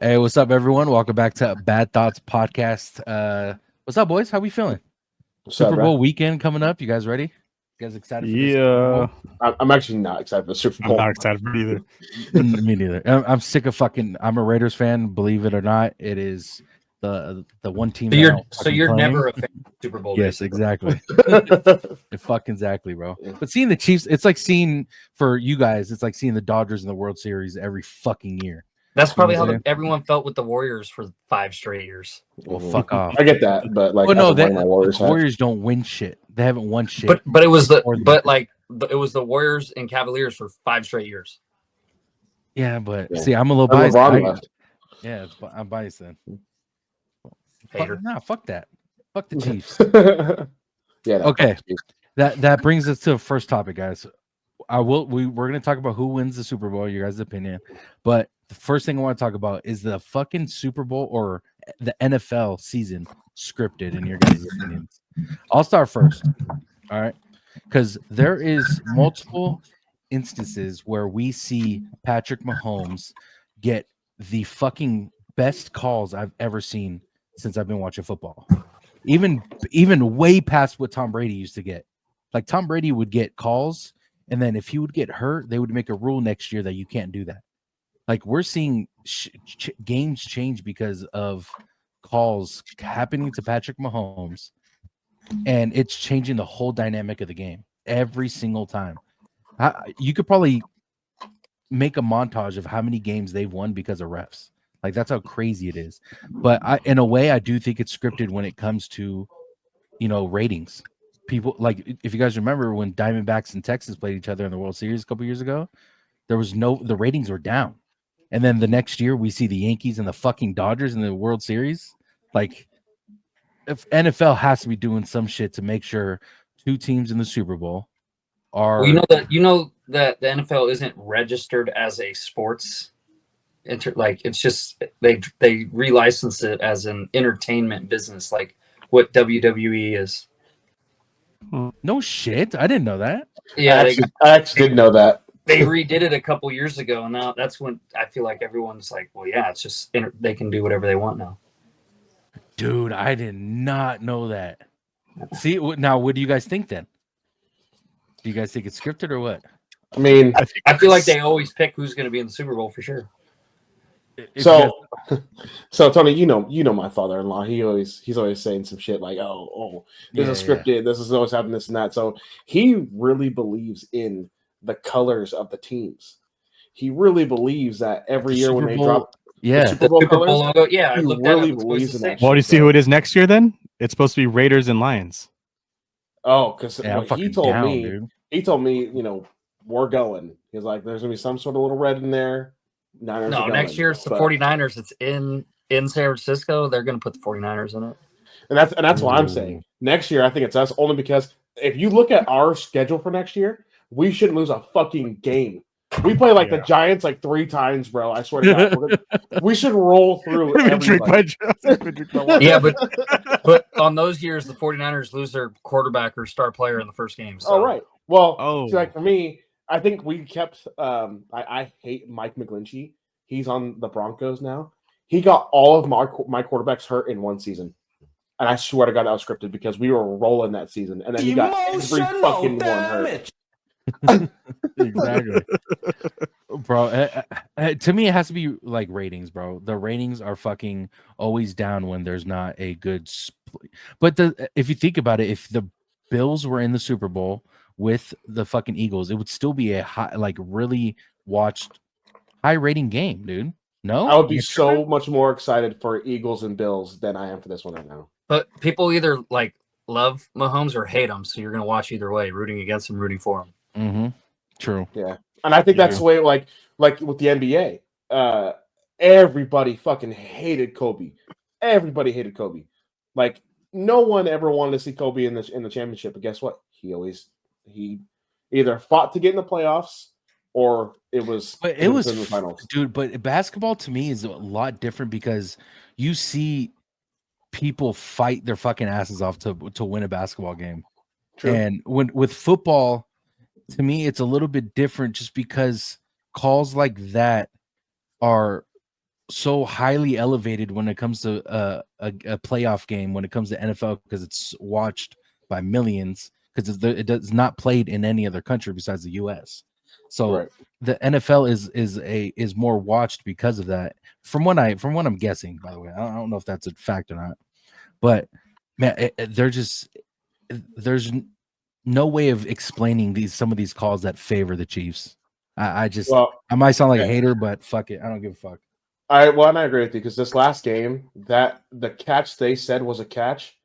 Hey, what's up, everyone? Welcome back to Bad Thoughts Podcast. What's up, boys? How we feeling? Super Bowl weekend coming up. You guys ready? You guys excited for this? Yeah, I'm actually not excited for the Super I'm Bowl. not excited for it either. Me neither. I'm sick of fucking. I'm a Raiders fan. Believe it or not, it is the one team. So you're never a fan of Super Bowl. Yes, basically. exactly. Fucking exactly, bro. Yeah. But seeing the Chiefs, it's like seeing for you guys. It's like seeing the Dodgers in the World Series every fucking year. That's probably You know what how everyone felt with the Warriors for 5 straight years. Well, fuck off. I get that, but like, Well, no, my Warriors don't win shit. They haven't won shit. But it was Or the- it was the Warriors and Cavaliers for 5 straight years. Yeah, but Yeah. see, I'm a little And biased. LeBron left. Yeah, I'm biased then. Hater. Fuck that. Fuck the Chiefs. Yeah. Okay. That brings us to the first topic, guys. We're gonna talk about who wins the Super Bowl, your guys' opinion. But the first thing I want to talk about is the fucking Super Bowl or the NFL season scripted in your guys' opinions. I'll start first. All right. Because there is multiple instances where we see Patrick Mahomes get the fucking best calls I've ever seen since I've been watching football. Even way past what Tom Brady used to get. Like Tom Brady would get calls, and then if he would get hurt, they would make a rule next year that you can't do that. Like we're seeing games change because of calls happening to Patrick Mahomes, and it's changing the whole dynamic of the game every single time. You could probably make a montage of how many games they've won because of refs. Like that's how crazy it is. But in a way, I do think it's scripted when it comes to, ratings. People like if you guys remember when Diamondbacks and Texas played each other in the World Series a couple years ago, the ratings were down. And then the next year we see the Yankees and the fucking Dodgers in the World Series. Like if NFL has to be doing some shit to make sure two teams in the Super Bowl are Well, that the NFL isn't registered as a sports it's just they relicense it as an entertainment business, like what WWE is. No shit. I didn't know that. Yeah, I actually did know that. they redid it a couple years ago, and now that's when I feel like everyone's like, well, yeah, it's just they can do whatever they want now. Dude, I did not know that. See, now what do you guys think then? Do you guys think it's scripted or what? I mean, I feel like they always pick who's going to be in the Super Bowl for sure. so Tony, you know my father-in-law. He's always saying some shit like, this is scripted. Yeah. This is always happening, this and that. So he really believes in the colors of the teams. He really believes that every year when they drop the Super Bowl colors, logo, he really believes in that. Well, do you see who it is next year? Then it's supposed to be Raiders and Lions. Oh, because he told me, we're going. He's like, there's gonna be some sort of little red in there. Niners next year it's the 49ers. It's in San Francisco. They're going to put the 49ers in it. And that's what I'm saying. Next year, I think it's us, only because if you look at our schedule for next year, we shouldn't lose a fucking game. We play the Giants 3 times, bro. I swear to God. We should roll through everybody. Yeah, but on those years, the 49ers lose their quarterback or star player in the first game. So. Oh, right. Well, for me, I think we kept I hate Mike McGlinchey. He's on the Broncos now. He got all of my quarterbacks hurt in one season. And I swear to God that was scripted because we were rolling that season. And then he got every fucking one hurt. Exactly. Bro, to me it has to be like ratings, bro. The ratings are fucking always down when there's not a good split. But if you think about it, if the Bills were in the Super Bowl with the fucking Eagles, it would still be a high, really watched, high rating game, dude. No, I would be so much more excited for Eagles and Bills than I am for this one right now. But people either love Mahomes or hate him, so you're gonna watch either way, rooting against him, rooting for him. Mm-hmm. True. Yeah, and I think that's the way, like with the NBA, everybody fucking hated Kobe. Everybody hated Kobe. Like no one ever wanted to see Kobe in the championship. But guess what? He either fought to get in the playoffs or it was in the finals. Dude, but basketball to me is a lot different because you see people fight their fucking asses off to win a basketball game. True. And with football, to me, it's a little bit different just because calls like that are so highly elevated when it comes to a playoff game, when it comes to NFL, because it's watched by millions, because it does not played in any other country besides the U.S. So Right. the NFL is more watched because of that. From what I'm guessing, by the way, I don't know if that's a fact or not, but man, there's no way of explaining some of these calls that favor the Chiefs. I just Well, I might sound like a okay. hater, but fuck it, I don't give a fuck. I agree with you because this last game, that the catch they said was a catch,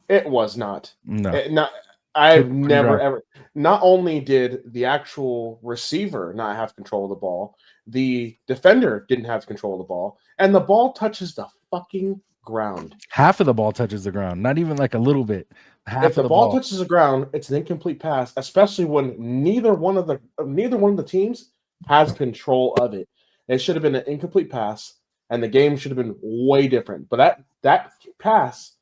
it was not. No, I've Pretty never dry. ever. Not only did the actual receiver not have control of the ball, the defender didn't have control of the ball, and the ball touches the fucking ground. Half of the ball touches the ground, not even like a little bit. Half If of the the ball ball. touches the ground, it's an incomplete pass, especially when neither one of the teams has control of it. It should have been an incomplete pass, and the game should have been way different. But that pass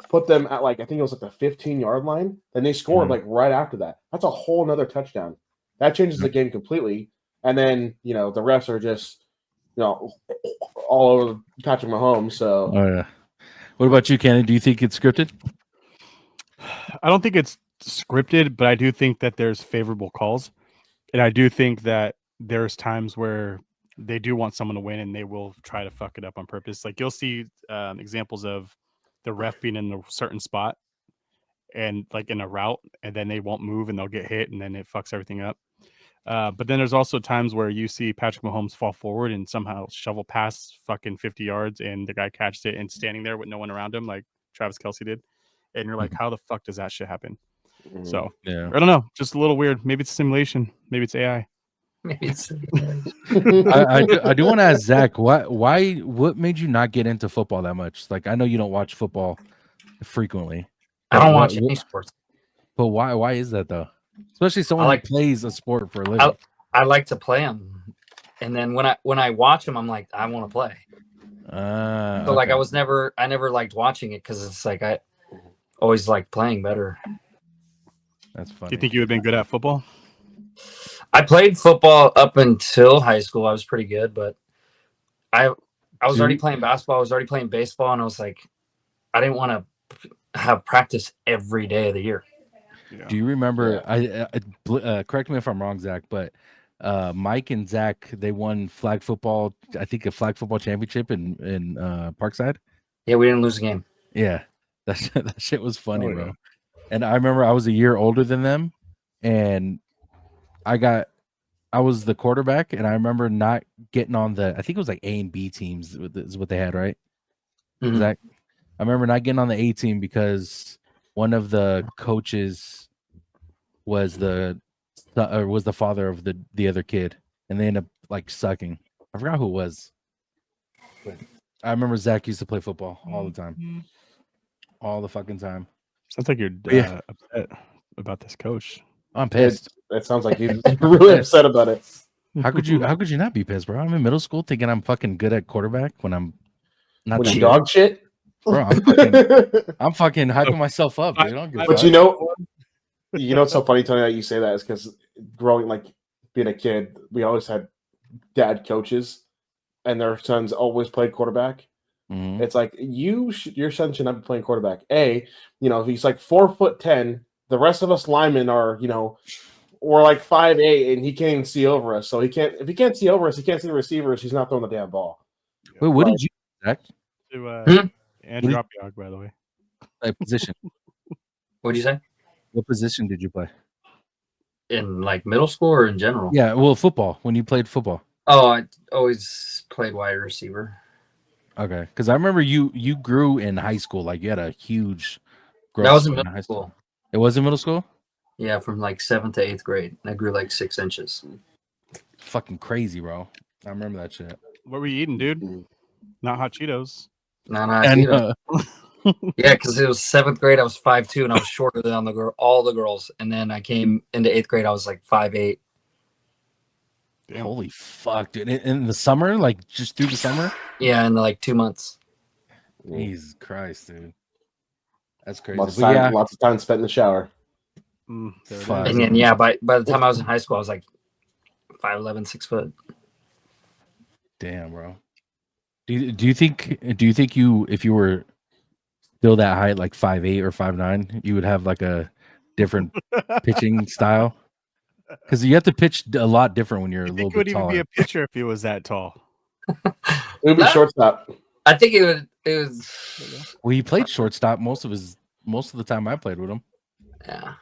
put them at like I think it was at the 15-yard line. Then they scored Mhm. like right after that. That's a whole nother touchdown. That changes the game completely. And then the refs are just all over Patrick Mahomes. So Oh yeah. What about you, Kenny? Do you think it's scripted? I don't think it's scripted, but I do think that there's favorable calls, and I do think that there's times where they do want someone to win, and they will try to fuck it up on purpose. Like you'll see examples of the ref being in a certain spot and like in a route, and then they won't move, and they'll get hit, and then it fucks everything up. But then there's also times where you see Patrick Mahomes fall forward and somehow shovel past fucking 50 yards, and the guy catches it and standing there with no one around him, like Travis Kelce did. And you're like, how the fuck does that shit happen? So Yeah. I don't know, just a little weird. Maybe it's a simulation. Maybe it's AI. Maybe it's I do want to ask Zach, what made you not get into football that much? Like, I know you don't watch football frequently. I But don't watch any sports. But why is that though? Especially someone like- who plays a sport for a living. I like to play them, and then when I watch them, I'm like, I want to play. So like I never liked watching it because it's like I always liked playing better. That's funny. Do you think you would have been good at football? I played football up until high school. I was pretty good, but I was already playing basketball. I was already playing baseball, and I was like, I didn't want to have practice every day of the year. Yeah. Do you remember? Correct me if I'm wrong, Zach, but Mike and Zach, they won flag football. I think a flag football championship in Parkside. Yeah, we didn't lose a game. Yeah, that shit was funny, Oh, bro. yeah. And I remember I was a year older than them, and I was the quarterback, and I remember not getting on I think it was like A and B teams is what they had, right? Mhm. Zach, I remember not getting on the A team because one of the coaches was the father of the other kid, and they ended up like sucking. I forgot who it was, but I remember Zach used to play football all the time, all the fucking time. Sounds like you're Yeah. upset about this coach. I'm pissed. It sounds like you're really upset about it. How could you not be pissed, bro? I'm in middle school thinking I'm fucking good at quarterback when I'm not When that you good. dog shit, Bro, I'm fucking hyping myself up, dude. I don't give a But fuck. what's so funny, Tony, that you say that is because being a kid, we always had dad coaches, and their sons always played quarterback. Mhm. It's like your son should not be playing quarterback. He's like 4'10". The rest of us linemen are, we're like 5'8", and he can't even see over us. So if he can't see over us, he can't see the receivers. He's not throwing the damn ball. Wait, what did you Zach? To Andrew Opiog, by the way. Like position? What did you say? What position did you play? In like middle school or in general? Yeah, well, football. When you played football. Oh, I always played wide receiver. Okay, because I remember you grew in high school. Like you had a huge growth. That was in spurt middle school. It was in middle school. Yeah, from like 7th to 8th grade. I grew like 6 inches. Fucking crazy, bro. I remember that shit. What were you eating, dude? Not hot Cheetos. And, yeah, because it was 7th grade. I was 5'2", and I was shorter than all the girls. And then I came into 8th grade. I was like 5'8". Damn. Holy fuck, dude! In the summer, like just through the summer. Yeah, in like 2 months. Jesus Christ, dude. That's crazy. Lots of time spent in the shower. There it Fuck. is. And then, yeah, by the time I was in high school, I was like 5'11", 6 foot. Damn, bro. Do you think you if you were still that height, like 5'8" or 5'9", you would have like a different pitching style? Because you have to pitch a lot different when you're I a little think it would bit even be taller. a pitcher if he was that tall. It would be That- shortstop. I think it was. Well, he played shortstop most of the time I played with him. Yeah.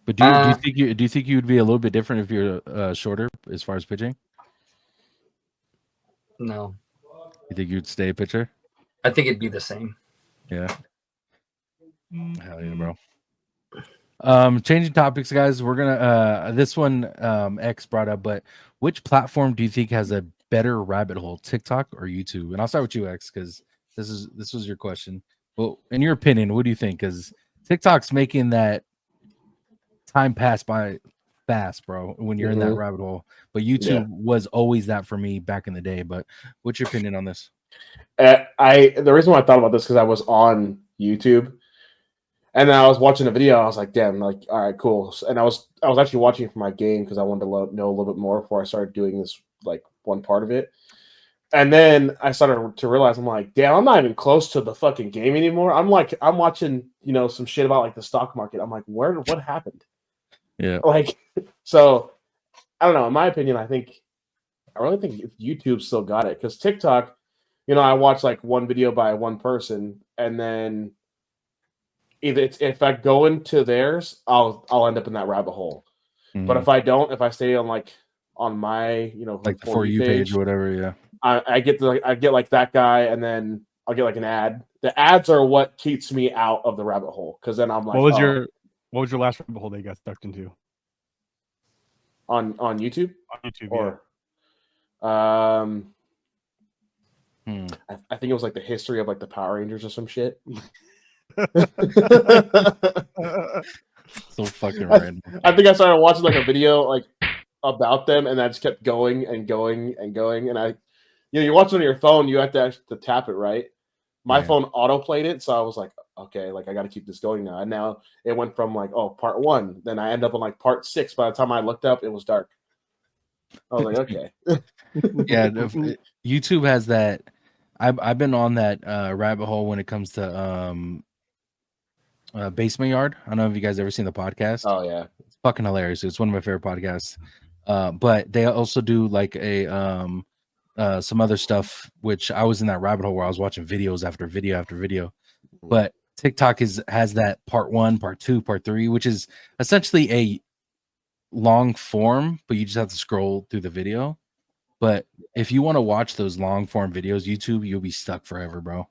But do you think you would be a little bit different if you're shorter as far as pitching? No, You think you'd stay a pitcher? I think it'd be the same. Yeah. Hell yeah, bro. Changing topics, guys. We're gonna this one X brought up, but which platform do you think has a better rabbit hole, TikTok or YouTube? And I'll start with you, X, because this was your question. Well, in your opinion, what do you think? Because TikTok's making that time pass by fast, bro, when you're in that rabbit hole. But YouTube was always that for me back in the day. But what's your opinion on this? The reason why I thought about this because I was on YouTube, and then I was watching a video. I was like, "Damn, like, all right, cool." And I was actually watching it for my game because I wanted to know a little bit more before I started doing this, like, one part of it. And then I started to realize, I'm like, "Damn, I'm not even close to the fucking game anymore." I'm watching, some shit about like the stock market. I'm like, what happened? Yeah, Like, so I don't know. In my opinion, I really think YouTube still got it because TikTok. I watch like one video by one person, and then if I go into theirs, I'll end up in that rabbit hole. Mhm. But if I don't, if I stay on my like the For You page or whatever, yeah. I get like that guy, and then I'll get like an ad. The ads are what keeps me out of the rabbit hole because then I'm like, What was your last rabbit hole that you got stuck into? On YouTube? On YouTube, Or I think it was like the history of like the Power Rangers or some shit. So fucking random. I think I started watching like a video like about them, and I just kept going and going and going. And you're watching on your phone, you have to actually tap it, right? My phone auto played it, so I was like, okay, like I got to keep this going now. And now it went from like, oh, part 1, then I end up on like part 6. By the time I looked up, it was dark. I was like, okay. Yeah, YouTube has that. I've been on that rabbit hole when it comes to Basement Yard. I don't know if you guys ever seen the podcast. Oh yeah, it's fucking hilarious. It's one of my favorite podcasts. But they also do like a some other stuff, which I was in that rabbit hole where I was watching videos after video after video. But TikTok has that part 1, part 2, part 3, which is essentially a long form, but you just have to scroll through the video. But if you want to watch those long form videos, YouTube, you'll be stuck forever, bro.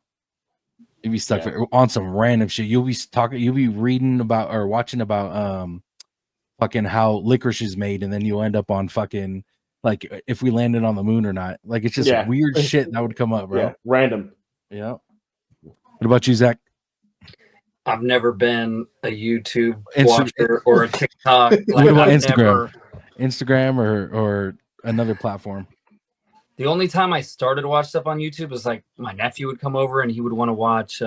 You'll be stuck on some random shit. You'll be reading about or watching about fucking how licorice is made, and then you'll end up on fucking like if we landed on the moon or not. Like it's just weird shit that would come up, bro. Yeah, random. Yeah. What about you, Zach? I've never been a YouTube watcher or a TikTok. Like, what about Instagram? Instagram or another platform? The only time I started to watch stuff on YouTube was like my nephew would come over and he would want to watch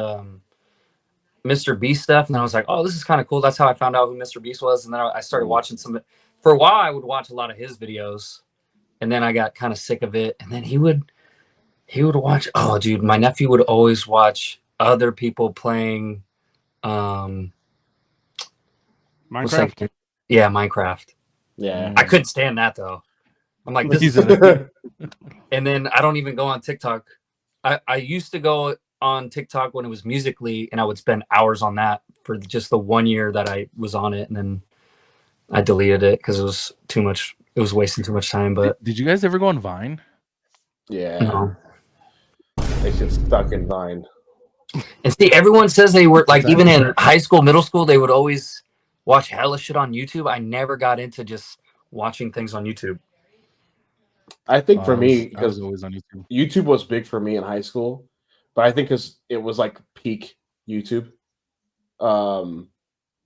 Mr. Beast stuff. And I was like, oh, this is kind of cool. That's how I found out who Mr. Beast was. And then I started watching some. For a while, I would watch a lot of his videos. And then I got kind of sick of it. And then he would watch. Oh, dude, my nephew would always watch other people playing Minecraft. Yeah, Minecraft. Yeah, I couldn't stand that though. I'm like, this is. And then I don't even go on TikTok. I used to go on TikTok when it was Musical.ly, and I would spend hours on that for just the 1 year that I was on it, and then I deleted it because it was too much. It was wasting too much time. But did you guys ever go on Vine? Yeah, no. They get stuck in Vine. And see, everyone says they were like, even in high school, middle school, they would always watch hella shit on YouTube. I never got into just watching things on YouTube. I think for me, I was always on YouTube. YouTube was big for me in high school, but I think because it was like peak YouTube,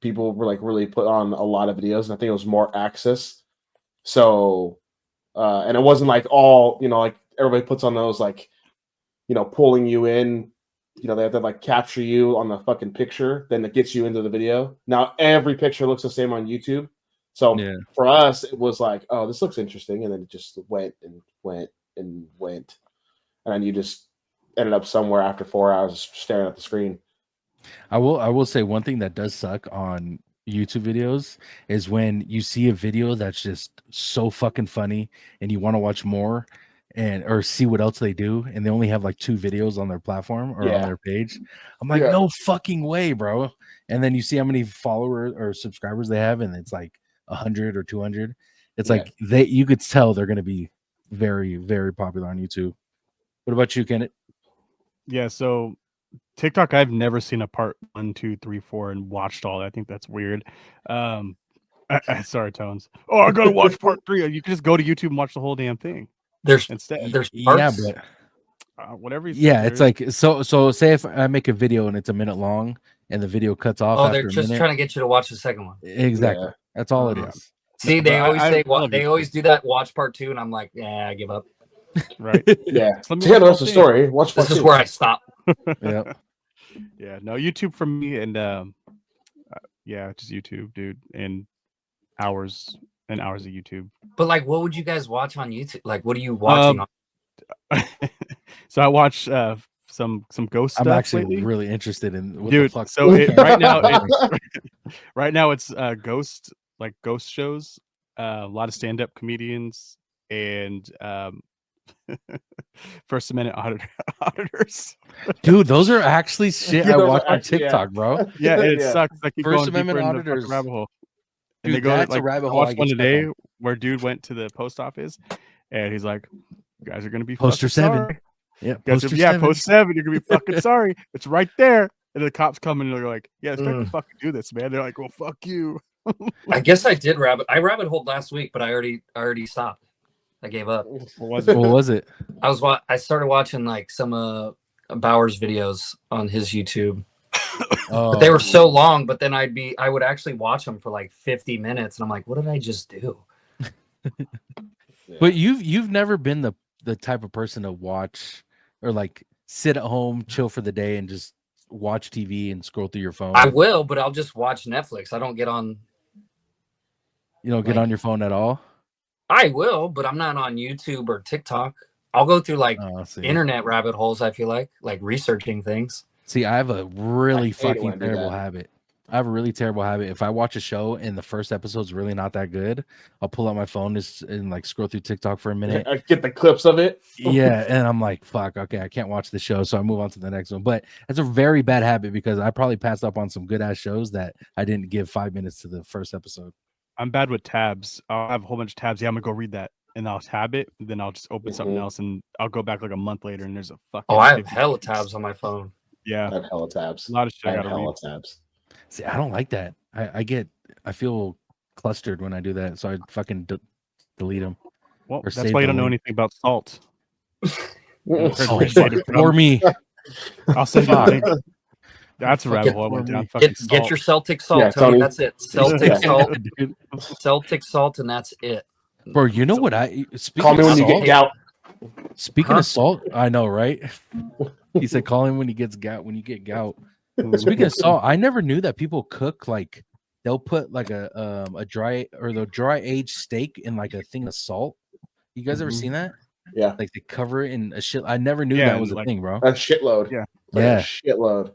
people were like really put on a lot of videos, and I think it was more access. So, and it wasn't like all like everybody puts on those like pulling you in. They have to like capture you on the fucking picture, then it gets you into the video. Now every picture looks the same on YouTube. So for us, it was like, oh, this looks interesting, and then it just went and went and went. and then you just ended up somewhere after 4 hours staring at the screen. I will say one thing that does suck on YouTube videos is when you see a video that's just so fucking funny and you want to watch more or see what else they do, and they only have like 2 videos on their platform or on their page. I'm like, no fucking way, bro. And then you see how many followers or subscribers they have, and it's like 100 or 200. It's like you could tell they're going to be very, very popular on YouTube. What about you, Kenneth? Yeah, so TikTok, I've never seen a part 1, 2, 3, 4 and watched all. I think that's weird. Sorry, Tones. Oh, I gotta watch part 3. You can just go to YouTube and watch the whole damn thing. There's Instead, parts. Yeah, but whatever you say. yeah, it's like so say if I make a video and it's a minute long and the video cuts off Oh, after they're just trying to get you to watch the second one. Exactly. That's all it is. See, they But always say love they YouTube. always do that. Watch part 2, and I'm like, yeah, I give up. Right. Yeah. Let me Tell watch us the the whole story. Watch This part is 2. where I stop. Yeah. Yeah, no, YouTube for me, and yeah, just YouTube, dude, and hours and hours of YouTube. But like, what would you guys watch on YouTube? Like, what are you watching on? So I watch some ghost I'm stuff actually lately. really interested in what Dude, the fuck. so right now it's ghost shows, a lot of stand-up comedians and First Amendment auditors. Dude, those are actually shit Yeah, I those watch are on actually- TikTok, bro. Yeah, and it Yeah. sucks. I keep First going deeper Amendment in the auditors. fucking rabbit hole. And Dude, they go that's like a rabbit I hole I watched get one stuck today on. where dude went to the post office and he's like, "You guys are gonna be Poster fucking 7. sorry. Yeah, You guys poster are- yeah, 7. post 7. You're gonna be fucking sorry. It's right there." And the cops come and they're like, "Yeah, expect to Ugh. fucking do this, man." They're like, "Well, fuck you." I guess I did rabbit holed last week, but I already stopped. I gave up. What was it? What was it? I started watching like some Bauer's videos on his YouTube. Oh, But they were so long, but then I would actually watch them for like 50 minutes, and I'm like, what did I just do? but you've never been the type of person to watch or like sit at home, chill for the day, and just watch TV and scroll through your phone. I will, but I'll just watch Netflix. I don't get on. You don't get like- on your phone at all. I will, but I'm not on YouTube or TikTok. I'll go through like Oh, see. internet rabbit holes. I feel like researching things. See, I have a really I hate it when fucking I do terrible that. habit. I have a really terrible habit. If I watch a show and the first episode's really not that good, I'll pull out my phone and like scroll through TikTok for a minute. I get the clips of it. Yeah, and I'm like, fuck, okay, I can't watch the show, so I move on to the next one. But it's a very bad habit because I probably passed up on some good ass shows that I didn't give 5 minutes to the first episode. I'm bad with tabs. I'll have a whole bunch of tabs. Yeah, I'm gonna go read that, and I'll tab it. Then I'll just open something else, and I'll go back like a month later, and there's a fucking. Oh, I have 50 hella tabs on my phone. Yeah, I have hella tabs. a lot of shit I I have gotta read. hella tabs. See, I don't like that. I feel clustered when I do that, so I fucking delete them. Well, Or that's save why you the don't know link. anything about salt. Oh, Appreciate it, or me. I'll send you a Fuck. link. That's a rabbit Get- hole I went down. Get Fucking get salt. your Celtic salt, Yeah, Tony. Tony. That's it. Celtic Yeah. salt, Dude. Celtic salt, and that's it. Bro, you know what speaking Call me of when you salt, get gout. speaking Huh? of salt, I know, right? He said call him when he gets gout, when you get gout. Speaking of salt, I never knew that people cook like they'll put like a dry or the dry aged steak in like a thing of salt. You guys ever Mhm. seen that? Yeah, Like they cover it in a shit. I never knew Yeah, that and, was a like- thing, bro. a shitload. Yeah. Like Yeah. a shitload.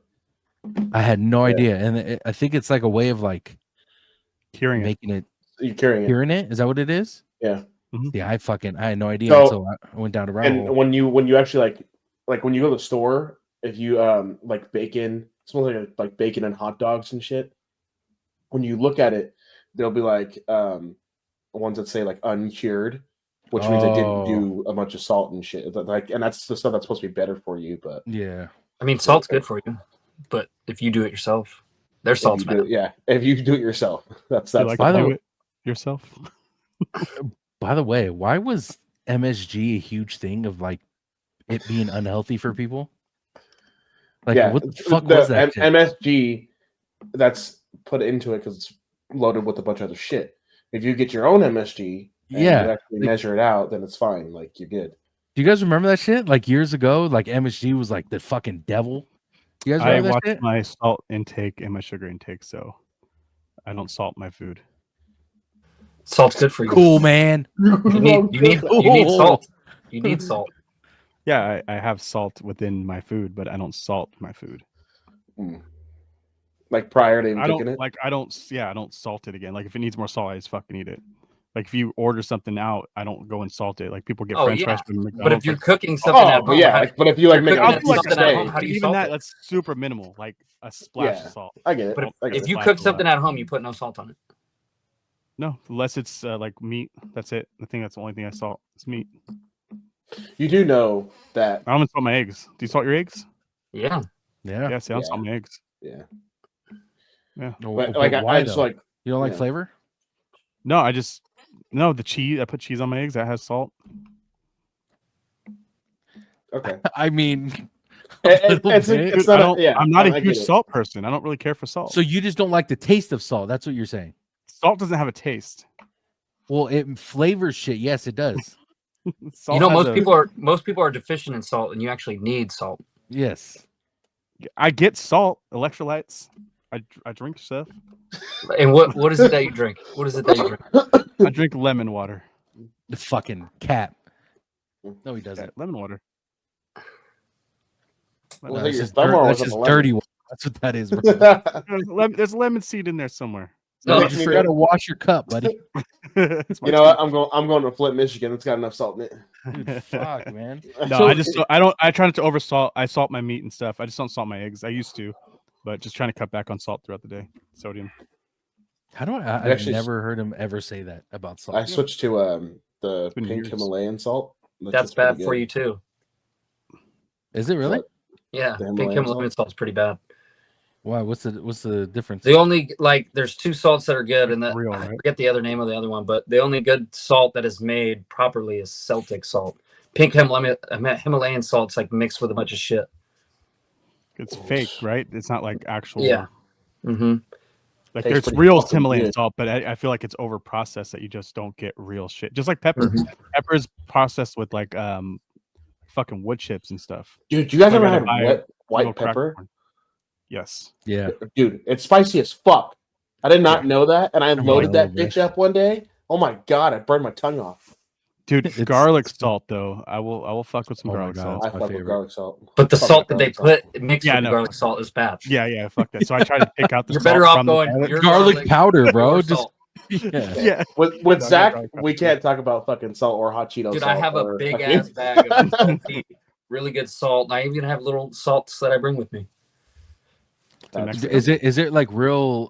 I had no Yeah. idea, and I think it's like a way of like Hearing it. making it, You're carrying it. hearing it. Is that what it is? Yeah. Mhm. Yeah, I had no idea So- until I went down a rabbit And hole. when you actually like when you go to the store, if you like bacon, smells like bacon and hot dogs and shit. When you look at it, there'll be like ones that say like uncured, which means they didn't Oh. do a bunch of salt and shit. Like, and that's the stuff that's supposed to be better for you. But Yeah, I mean, salt's good for you, but if you do it yourself, there's if salt's you do, bad. yeah, if you do it yourself, that's You that's like By to the do way- it yourself? by the way, why was MSG a huge thing of like it being unhealthy for people? Like, yeah. what the fuck was that? shit? MSG that's put into it because it's loaded with a bunch of other shit. If you get your own MSG, and Yeah, you actually like- measure it out, then it's fine. Like you're good. Do you guys remember that shit? Like years ago, like MSG was like the fucking devil. You guys I remember that watch shit? my salt intake and my sugar intake, so I don't salt my food. Salt's good for you. Cool, man. You need salt. You need salt. Yeah, I have salt within my food, but I don't salt my food. Like prior to even I cooking don't it. like. I don't salt it again. Like if it needs more salt, I just fucking eat it. Like if you order something out, I don't go and salt it. Like people get French fries from McDonald's. But if you're like, cooking something at but home, yeah, but if you like you're make cooking a I'll do like something at home, steak, how do you even salt that. it? That's super minimal. Like a splash of salt. I get it. But I get if it. you Splash cook of something that. at home, you put no salt on it. No, unless it's like meat. That's it. I think that's the only thing I salt. It's meat. You do know that. I don't even salt my eggs. Do you salt your eggs? Yeah. Yeah. Yes, I don't salt my eggs. Yeah. Yeah. But like why I just though? like You don't like yeah. flavor? No, the cheese. I put cheese on my eggs. That has salt. Okay. I mean, It's Dude, not. I'm not a I get huge it. salt person. I don't really care for salt. so you just don't like the taste of salt. That's what you're saying. Salt doesn't have a taste. Well, it flavors shit. Yes, it does. Salt You know, has most people are deficient in salt, and you actually need salt. Yes. I get salt, electrolytes. I drink stuff. And what is it that you drink? What is it that you drink? I drink lemon water. The fucking cat. No, he Yeah, doesn't. lemon water. Was No, it that's your just, thumb or that's was it just a lemon? dirty water. That's what that is, bro. There's lemon seed in there somewhere. No, you just gotta wash your cup, buddy. It's my You know what? tea. I'm going to Flint, Michigan. It's got enough salt in it. Dude, fuck, man. No, So- I try not to over salt. I salt my meat and stuff. I just don't salt my eggs. I used to, but just trying to cut back on salt throughout the day. Sodium. How do I've Actually, never heard him ever say that about salt. I switched to the been pink years. Himalayan salt. that's bad for you too. Is it really? What? Yeah, The pink Himalayan Himalayan salt's pretty bad. Why? What's the difference? The only there's two salts that are good, and Real, I right? forget the other name of the other one, but the only good salt that is made properly is Celtic salt. Pink Himalayan salt's like mixed with a bunch of shit. It's fake, right? It's not like actual. Yeah. Mm-hmm. Like Tastes there's pretty real fucking Himalayan good. salt, but I feel like it's over processed that you just don't get real shit. Just like pepper. Mhm. Pepper is processed with like fucking wood chips and stuff. Dude, you guys I ever gotta had buy white Little crack pepper? corn. Yes. Yeah. Dude, it's spicy as fuck. I did not Yeah. know that, and I I'm loaded like, that bitch up one day. Oh my god, I burned my tongue off. Dude, It's- garlic salt though. I will fuck with some Oh my garlic God. salt. I It's my fuck with favorite. garlic salt. But the Fuck salt with that they garlic put mixed Yeah, with the no. garlic salt is bad. Yeah, fuck that. So I try to pick out the You're salt better off from the going garlic. your Garlic powder, bro. your Just salt. yeah. Yeah. With No, Zach, garlic we pepper. can't talk about fucking salt or hot Cheetos. Dude, salt I have a or big fucking- ass bag of salty, really good salt. And I even have little salts that I bring with me. That's- Is it like real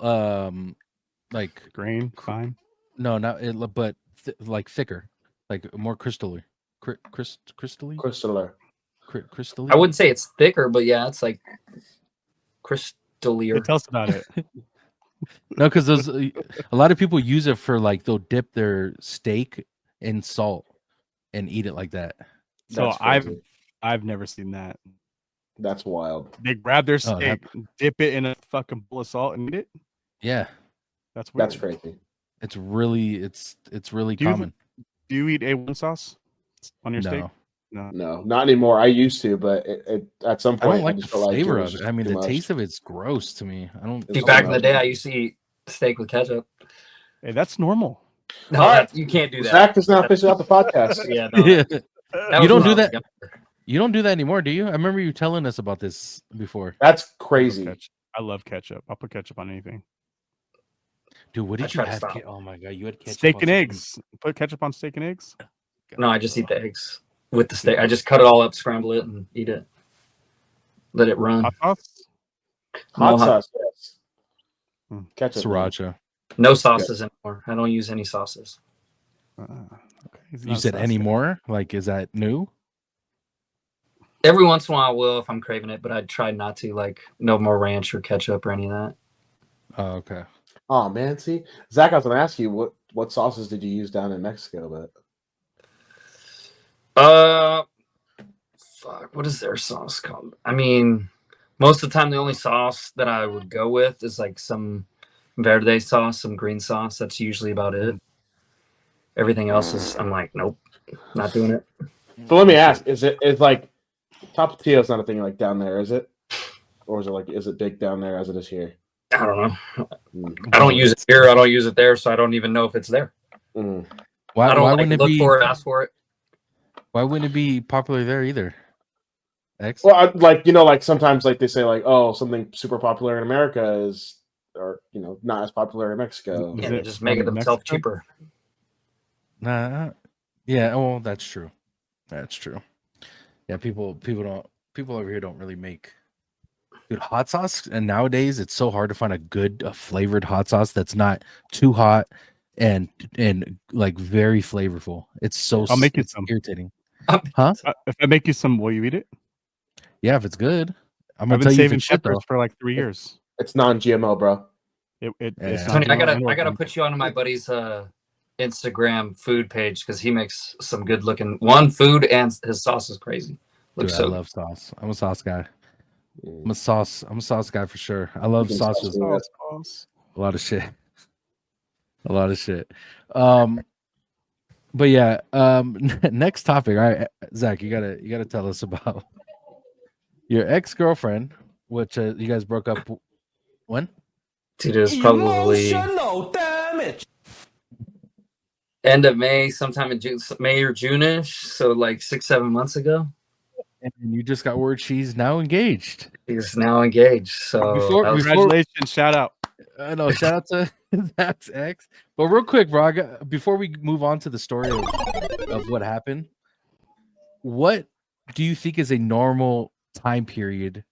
like Grain, fine. no, not it, but like thicker, like more crystalline. Crystally? Crystalline. Crystally? I wouldn't say it's thicker, but yeah, it's like crystallier. Tell us about it. No, because those a lot of people use it for like they'll dip their steak in salt and eat it like that. So That's crazy. I've never seen that. That's wild. They grab their Oh, that- steak, dip it in a fucking bowl of salt, and eat it. Yeah, That's weird. That's crazy. it's really Do you- common. Do you eat A1 sauce on your steak? No, No, not anymore. I used to, but it at some I point don't like just the felt flavor was of it. just I mean, too the much. taste of it's gross to me. I don't. It's See, back in the alright. day, I used to eat steak with ketchup. Hey, that's normal. No, All right. you can't do that. Zach is now fishing out the podcast. Yeah, no, Yeah. that You was don't when do I was that? younger. You don't do that anymore, do you? I remember you telling us about this before. That's I love crazy. ketchup. I love ketchup. I'll put ketchup on anything. Dude, what I did you try to have? stop. Oh my god, you had ketchup Steak on and something- eggs. Put ketchup on steak and eggs. No, I just eat the eggs with the steak. I just cut it all up, scramble it, and eat it. Let it run. Hot sauce. Hot No hot- sauce, yes. Hmm. Ketchup. no. Sriracha. No sauces anymore. I don't use any sauces. Okay. He's You not a said sauce any guy. more? Like, is that new? Every once in a while, I will if I'm craving it, but I try not to. Like, no more ranch or ketchup or any of that. Oh, okay. Oh man, see, Zach, I was gonna ask you what sauces did you use down in Mexico, but Fuck, what is their sauce called? I mean, most of the time, the only sauce that I would go with is like some verde sauce, some green sauce. That's usually about it. Everything else is, I'm like, nope, not doing it. so let me ask: is like Tapatio's not a thing like down there, is it? Or is it big down there as it is here? I don't know. Mm. I don't use it here. I don't use it there, so I don't even know if it's there. Mm. Why I don't why like wouldn't it look be? for it, ask for it. Why wouldn't it be popular there either? X? Well, like sometimes like they say like, oh, something super popular in America is, or not as popular in Mexico. Is Yeah, it they're just making from themselves Mexico? cheaper. Nah. Yeah. Well, that's true. That's true. Yeah. People over here don't really make good hot sauce, and nowadays it's so hard to find a good flavored hot sauce that's not too hot and like very flavorful. It's so I'll make you it's some. irritating. Huh? If I make you some, will you eat it? Yeah, if it's good. I'm I've gonna been tell you if saving it's shit peppers though. for like 3 years. It's non-GMO, bro. It's Yeah. not Tony, I GMO and gotta organic. put you on my buddy's Instagram food page because he makes some good looking food, and his sauce is crazy. Looks Dude, I so love sauce. I'm a sauce guy. Mm. I'm a sauce guy for sure. I love can sauce with sauce Sauce. a lot of shit. A lot of shit. But yeah, next topic. All right, Zach, you gotta tell us about your ex-girlfriend, which you guys broke up when? Dude, it was probably damage. end of May, sometime in June, May or June-ish. So like 6-7 months ago. And you just got word she's now engaged. He's now engaged. So Before- that was- Congratulations! Shout out. I know. Shout out to Zach's ex. But real quick, bro, before we move on to the story of what happened, what do you think is a normal time period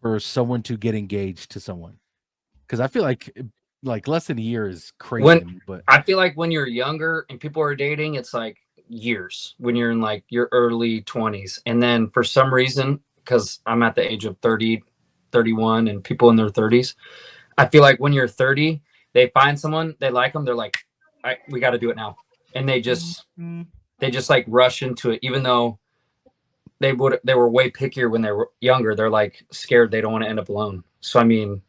for someone to get engaged to someone? Because I feel like less than a year is crazy When- to me, but I feel like when you're younger and people are dating, it's like years when you're in like your early 20s. And then for some reason, because I'm at the age of 30, 31, and people in their 30s, I feel like when you're 30, they find someone, they like them, they're like, we got to do it now. And they just like rush into it, even though they were way pickier when they were younger. They're like scared they don't want to end up alone. So I mean,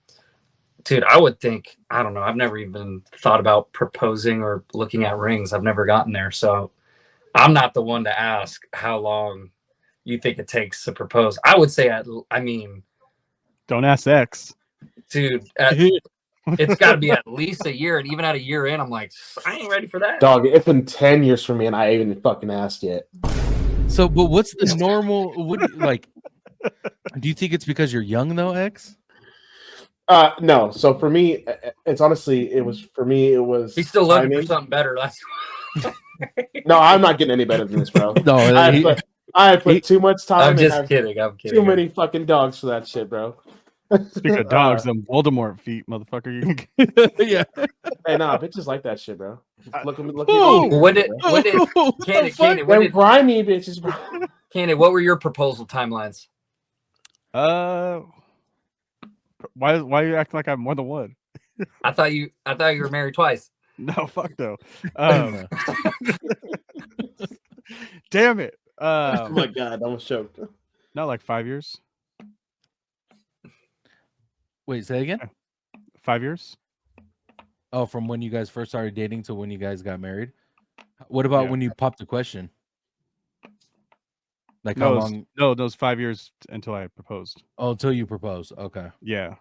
dude, I would think, I don't know, I've never even thought about proposing or looking at rings. I've never gotten there. So I'm not the one to ask how long you think it takes to propose. I would say, Don't ask X. dude, it's got to be at least a year. And even at a year in, I'm like, I ain't ready for that. Dog, it's been 10 years for me, and I ain't even fucking asked yet. so but what's the normal do you think it's because you're young though, X? No. So for me, it's honestly, it was He's still looking for timing. something better. That's No, I'm not getting any better than this, bro. No, I put too much time. I'm and just have kidding. I'm kidding. Too many fucking dogs for that shit, bro. Speaking of dogs, them Voldemort feet, motherfucker. You can yeah. Hey, nah, bitches like that shit, bro. Look at me. Oh, When did Candy, when Them did grimy bitches, bro. Candy, what were your proposal timelines? Why you acting like I'm more than one? I thought you were married twice. No, fuck no. Damn it. Oh my god, I almost choked. Not like 5 years. Wait, say again? 5 years. Oh, from when you guys first started dating to when you guys got married. What about Yeah. when you popped the question? Like No, how it was- long? No, those 5 years until I proposed. Oh, until you propose. Okay. Yeah.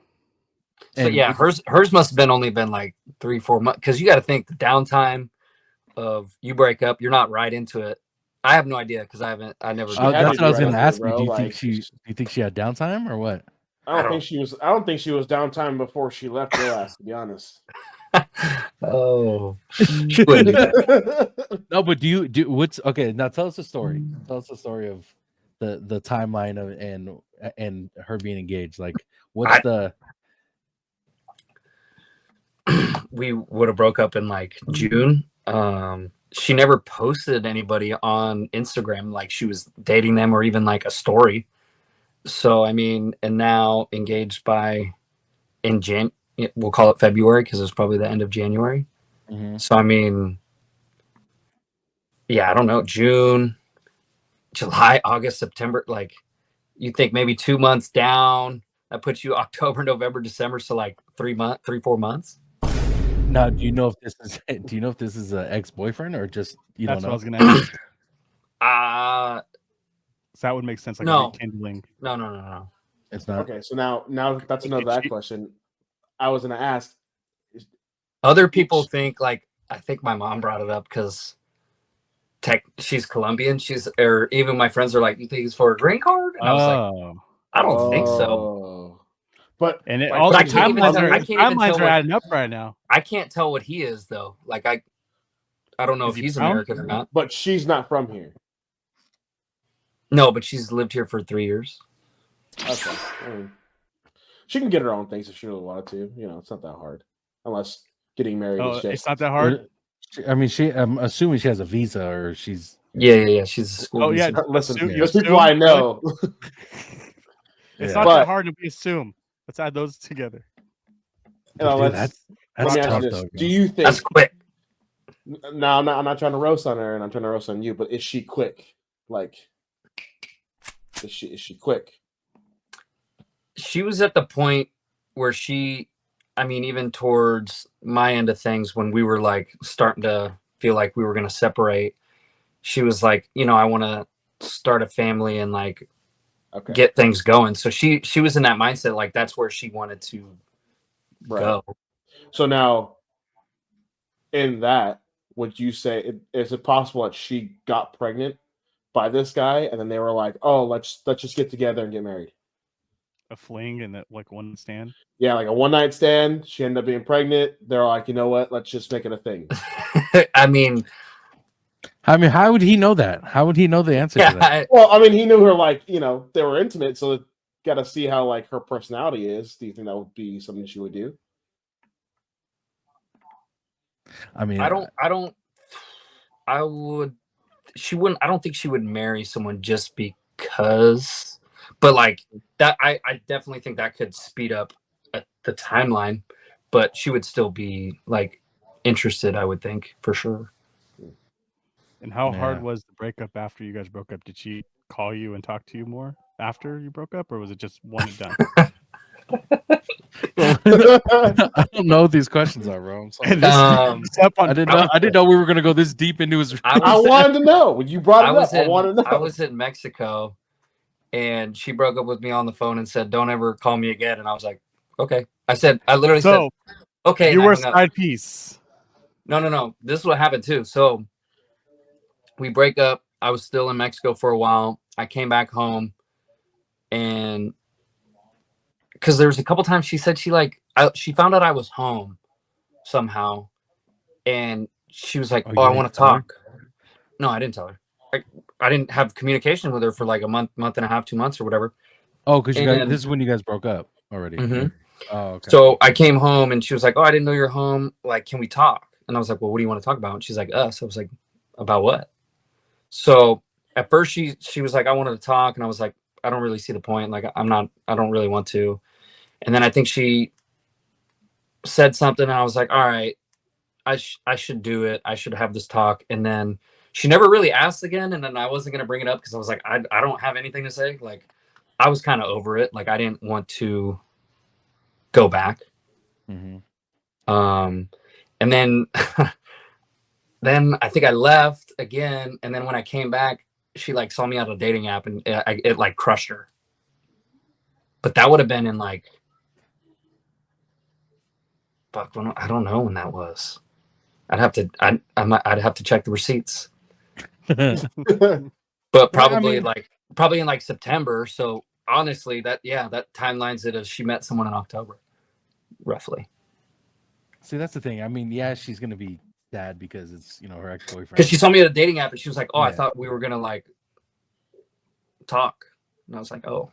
So And yeah, hers must have only been like 3-4 months, because you got to think the downtime of you break up, you're not right into it. I have no idea because I never. had that's to what I was be going to right ask there, you. Do bro, you think she had downtime or what? I don't think she was downtime before she left your ass, to be honest. Oh, she wouldn't do that. No, but do you what's okay? Now tell us the story. Tell us the story of the timeline of and her being engaged. Like, what's the? We would have broke up in like June. She never posted anybody on Instagram like she was dating them or even like a story. So I mean, and now engaged we'll call it February because it's probably the end of January. Mhm. So I mean, yeah, I don't know, June, July, August, September. Like, you think maybe 2 months down. That puts you October, November, December. So like 3-4 months. Now, do you know if this is an ex-boyfriend or just That's don't what I was know? gonna ask. So that would make sense. Like No. a rekindling. No. It's not. Okay, so now that's another that question. I was gonna ask. Other people think like, I think my mom brought it up because she's Colombian. Or even my friends are like, you think it's for a green card? And I was like, I don't think so. Oh. But And my all the I can't even question tell- is- I can't even timelines tell are what- adding up right now. I can't tell what he is though. Like I don't know Is if he he's brown? American or not. but she's not from here. No, but she's lived here for 3 years. Okay. She can get her own things if she really wanted to. You know, it's not that hard. Unless getting married is just It's not that hard. I mean, I'm assuming she has a visa or she's. Yeah. She's a school. Oh, yeah. visa. Listen, You there's people I assume, know. It's Yeah. not But- that hard to be assume. Let's add those together. You know, Dude, let's- that's let me ask tough you this. though. Do you think That's quick. no, I'm not trying to roast on her and I'm trying to roast on you, but is she quick? Like is she quick? She was at the point where even towards my end of things, when we were like starting to feel like we were going to separate, she was like, I want to start a family and like Okay. get things going. So she was in that mindset. Like that's where she wanted to Right. go. So now in that, would you say is it possible that she got pregnant by this guy and then they were like, "Oh, let's just get together and get married." A fling and like one stand. Yeah, like a one night stand. She ended up being pregnant. They're like, you know what? Let's just make it a thing. I mean, how would he know that? How would he know the answer to that? yeah, Well, I mean, he knew her like, they were intimate, so got to see how like her personality is. Do you think that would be something she would do? I mean, I don't think she would marry someone just because, but like that, I definitely think that could speed up the timeline, but she would still be like interested, I would think, for sure. And how hard Yeah. was the breakup after you guys broke up? Did she call you and talk to you more after you broke up, or was it just one and done? I don't know what these questions are, bro. I'm sorry. And this up on I didn't know we were gonna go this deep into his. I wanted to know when you brought it up. I I wanted to know. was in Mexico, and she broke up with me on the phone and said, "Don't ever call me again." And I was like, "Okay." I literally so said, "Okay." you and I were hung up. side piece. No. This is what happened too. So we break up. I was still in Mexico for a while. I came back home, and because there was a couple times she said she found out I was home somehow, and she was like, Oh, "Oh, you I want didn't to tell her? talk." No, I didn't tell her. I didn't have communication with her for like a month and a half, 2 months or whatever. Oh, because And- this is when you guys broke up already. Mhm. Oh, okay. So I came home and she was like, "Oh, I didn't know you're home. Like, can we talk?" And I was like, "Well, what do you want to talk about?" And she's like, "Us." I was like, "About what?" So at first she was like, "I wanted to talk," and I was like, "I don't really see the point. Like, I don't really want to." And then I think she said something, and I was like, "All right, I should do it. I should have this talk." And then she never really asked again, and then I wasn't gonna bring it up because I was like, I don't have anything to say. Like, I was kind of over it. Like, I didn't want to go back. Mhm. And then then I think I left again, and then when I came back, she like saw me on a dating app, and it like crushed her. But that would have been in like, fuck, I don't know when that was. I'd have to check the receipts, but probably probably in like September. So honestly, that timelines it as she met someone in October, roughly. See, that's the thing. I mean, yeah, she's gonna be sad because it's her ex-boyfriend. Because she saw me at a dating app and she was like, "Oh, I Yeah. thought we were gonna like talk," and I was like, "Oh."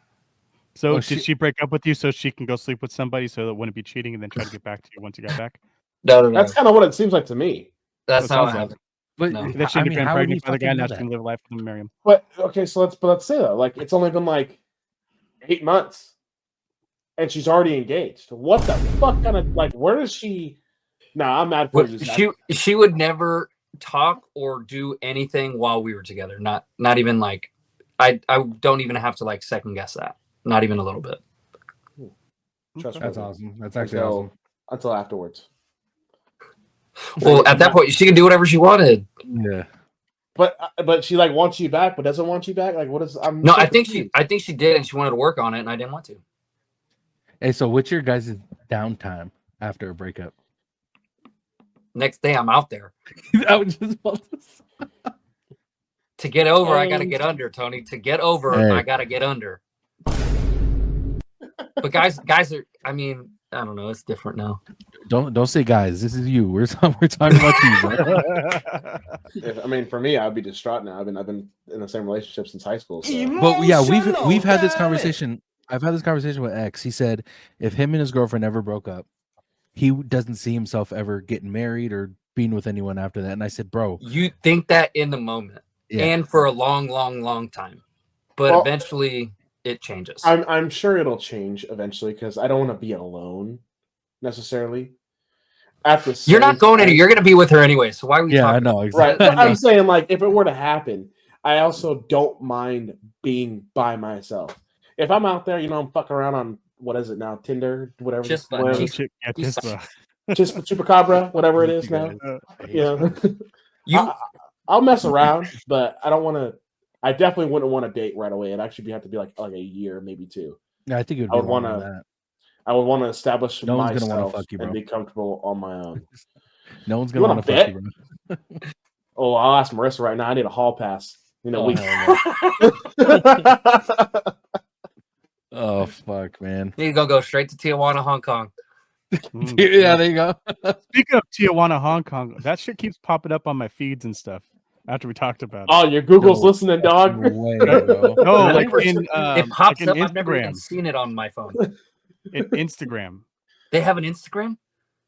So Oh, did she break up with you so she can go sleep with somebody so that it wouldn't be cheating and then try to get back to you once you got back? No. That's kind of what it seems like to me. That's That how it sounds like happened. But No. That she I ended mean, up how would being he pregnant by the guy. fucking know Now she that? can live life with him and marry him. But okay, so let's say that like it's only been like 8 months, and she's already engaged. What the fuck kind of like? Where does she? Nah, I'm mad for you. She would never talk or do anything while we were together. Not even like I don't even have to like second guess that. Not even a little bit. Trust That's me. awesome. That's actually awesome. Until afterwards. Well, at that point, she can do whatever she wanted. Yeah. But she like wants you back, but doesn't want you back. Like, what is? No, I think she did, and she wanted to work on it, and I didn't want to. Hey, so what's your guys' downtime after a breakup? Next day, I'm out there. I was just about to say. To get over, I got to get under, Tony. To get over, Hey. I got to get under. But guys are. I mean, I don't know. It's different now. Don't say guys. This is you. We're talking about you, bro. I mean, for me, I'd be distraught now. I've been in the same relationship since high school. So. But yeah, we've had this conversation. I've had this conversation with X. He said if him and his girlfriend ever broke up, he doesn't see himself ever getting married or being with anyone after that. And I said, bro, You think that in the moment, and for a long, long, long time, but eventually it changes. I'm sure it'll change eventually because I don't want to be alone necessarily. You're not going anywhere. You're going to be with her anyway. So why are we talking? I know exactly. Right. But I'm saying, like, if it were to happen, I also don't mind being by myself. If I'm out there, I'm fucking around on what is it now, Tinder, whatever. Chispa, Chupacabra, whatever it is now. I'll mess around, but I don't want to. I definitely wouldn't want to date right away. It'd actually have to be like a year, maybe 2. Yeah, I think it would. I would want to establish myself gonna want to fuck you, bro. And be comfortable on my own. No one's gonna want to fuck you, bro. Oh, I'll ask Marissa right now. I need a hall pass. Oh fuck, man! You're gonna go straight to Tijuana, Hong Kong. Yeah, there you go. Speaking of Tijuana, Hong Kong, that shit keeps popping up on my feeds and stuff. After we talked about it. Oh, your Google's listening, dog. Way, bro. No, like it pops like up. Instagram. I've never even seen it on my phone. In Instagram. They have an Instagram?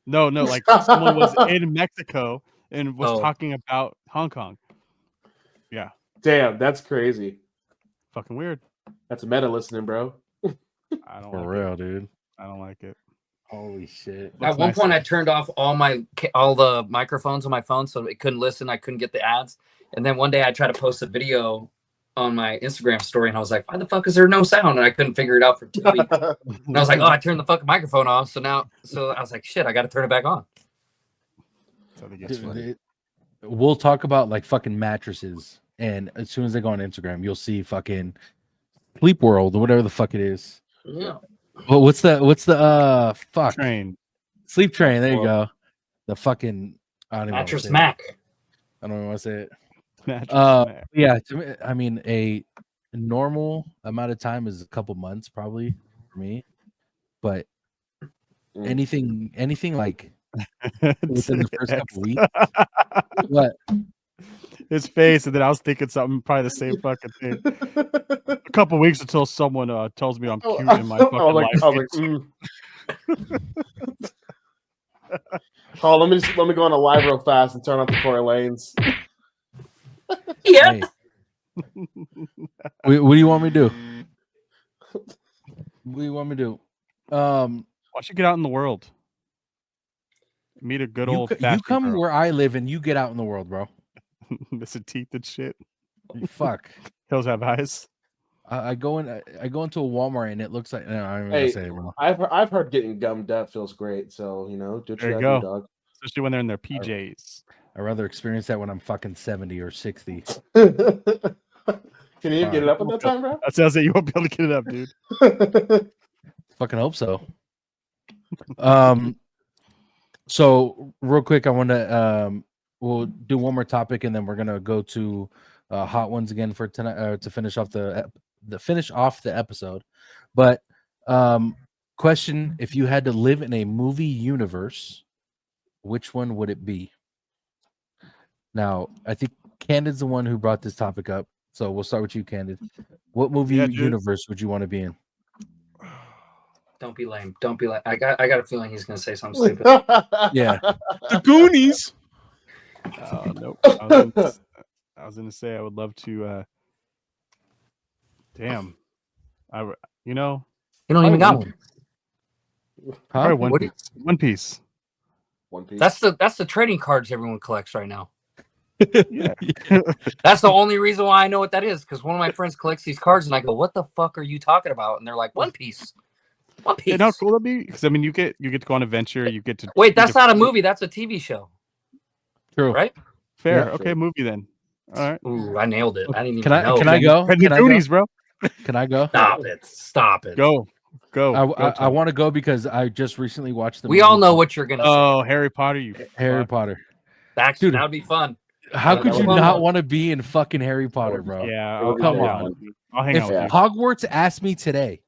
No, like someone was in Mexico and was talking about Hong Kong. Yeah. Damn, that's crazy. Fucking weird. That's meta listening, bro. I don't For like real, it. dude. I don't like it. Holy shit. At one point, I turned off all the microphones on my phone so it couldn't listen. I couldn't get the ads. And then one day I tried to post a video on my Instagram story, and I was like, "Why the fuck is there no sound?" And I couldn't figure it out for 2 weeks. And I was like, "Oh, I turned the fucking microphone off." So I was like, "Shit, I got to turn it back on." We'll talk about like fucking mattresses, and as soon as they go on Instagram, you'll see fucking Sleep World or whatever the fuck it is. Yeah. Well, what's the fuck train? Sleep Train. There you go. The fucking Mattress Mac. I don't know what to say it. Mac. Yeah, to me, I mean a normal amount of time is a couple months probably for me, but anything like within the first couple weeks. What? His face, and then I was thinking something probably the same fucking thing. A couple weeks until someone tells me I'm cute in my fucking life. Oh, let me go on a live real fast and turn off the Tory Lanes. Yeah. Hey. What do you want me to do? What do you want me to do? Why don't you get out in the world? Meet a good old. You come where I live and you get out in the world, bro. Missing teeth and shit. Fuck. Hills have eyes. I go into a Walmart and it looks like I'm Hey, gonna say it, bro. I've heard getting gummed up feels great. So do what there you go, dog. Especially when they're in their PJs. I'd rather experience that when I'm fucking 70 or 60. Can you get it up at that time, bro? That sounds like you won't be able to get it up, dude. Fucking hope so. So real quick, I want to we'll do one more topic and then we're gonna go to hot ones again for tonight to finish off the episode. But question: if you had to live in a movie universe, which one would it be? Now, I think Candid's the one who brought this topic up, so we'll start with you, Candid. What movie universe would you want to be in? Don't be lame. Don't be like. I got a feeling he's gonna say something stupid. Yeah, The Goonies. Nope. I was gonna say I would love to. Damn, you don't even got one. Huh? One Piece. One Piece. That's the trading cards everyone collects right now. Yeah. That's the only reason why I know what that is, because one of my friends collects these cards, and I go, "What the fuck are you talking about?" And they're like, "One Piece." One Piece. You know how cool that'd be? Because I mean, you get to go on adventure. You get to wait. That's not a movie. That's a TV show. True. Right? Fair. Yeah, okay, movie then. All right. Ooh, I nailed it. I didn't even Can I know. can I go? And Can the I Goonies, go? bro. Can I go? Stop it. Go. I want to go because I just recently watched the We movie. all know what you're gonna say. Oh, Harry Potter, Harry Potter. Actually, Dude. that would be fun. How That could was you fun, not though. want to be in fucking Harry Potter, would be bro? fun. Yeah, It would be come very on. fun. I'll hang If out with you. Hogwarts asked me today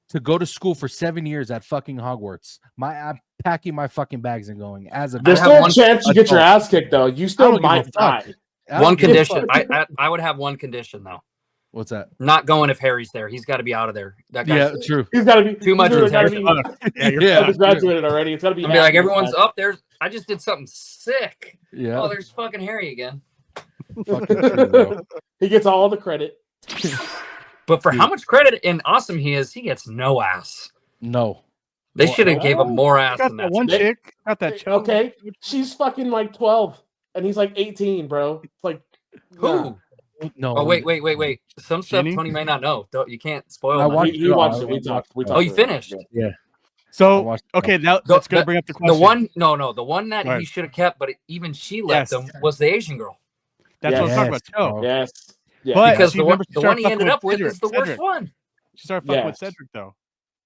to go to school for 7 years at fucking Hogwarts, I'm packing my fucking bags and going as a There's have still a one chance you get your adult. ass kicked, though. You I still don't give a might fuck. die. I don't One give a condition. fuck. I would have one condition though. What's that? Not going if Harry's there. He's got to be out of there. That guy's Yeah, true. He's got to be Too much He's gotta attention. be Yeah, you're Yeah. graduated already. It's got to be. I'll be like, happening everyone's fast. up there. I just did something sick. Yeah. Oh, there's fucking Harry again. Fucking true, bro. He gets all the credit. But for Dude. how much credit and awesome he is, he gets no ass. No. They Well, should have gave him more ass Got than that that. one They- chick. Got that chick. Okay, she's fucking like 12, and he's like 18, bro. It's like Who? No. Oh, wait. Some stuff Jenny? Tony may not know. You can't spoil I my- watched he it all. watched I it. We talked. We watched it. talked. Oh, you about it. finished? Yeah. I So watched it all. okay, now The- that's gonna bring up the question. The one, no, the one that Right. he should have kept, but even she left Yes. him was the Asian girl. That's what I'm talking Yes, about. bro. Yes. Yeah. But Because she the remember she one started he fucking ended with up with Cedric. is the worst Cedric. one. She started fucking Yeah. with Cedric though.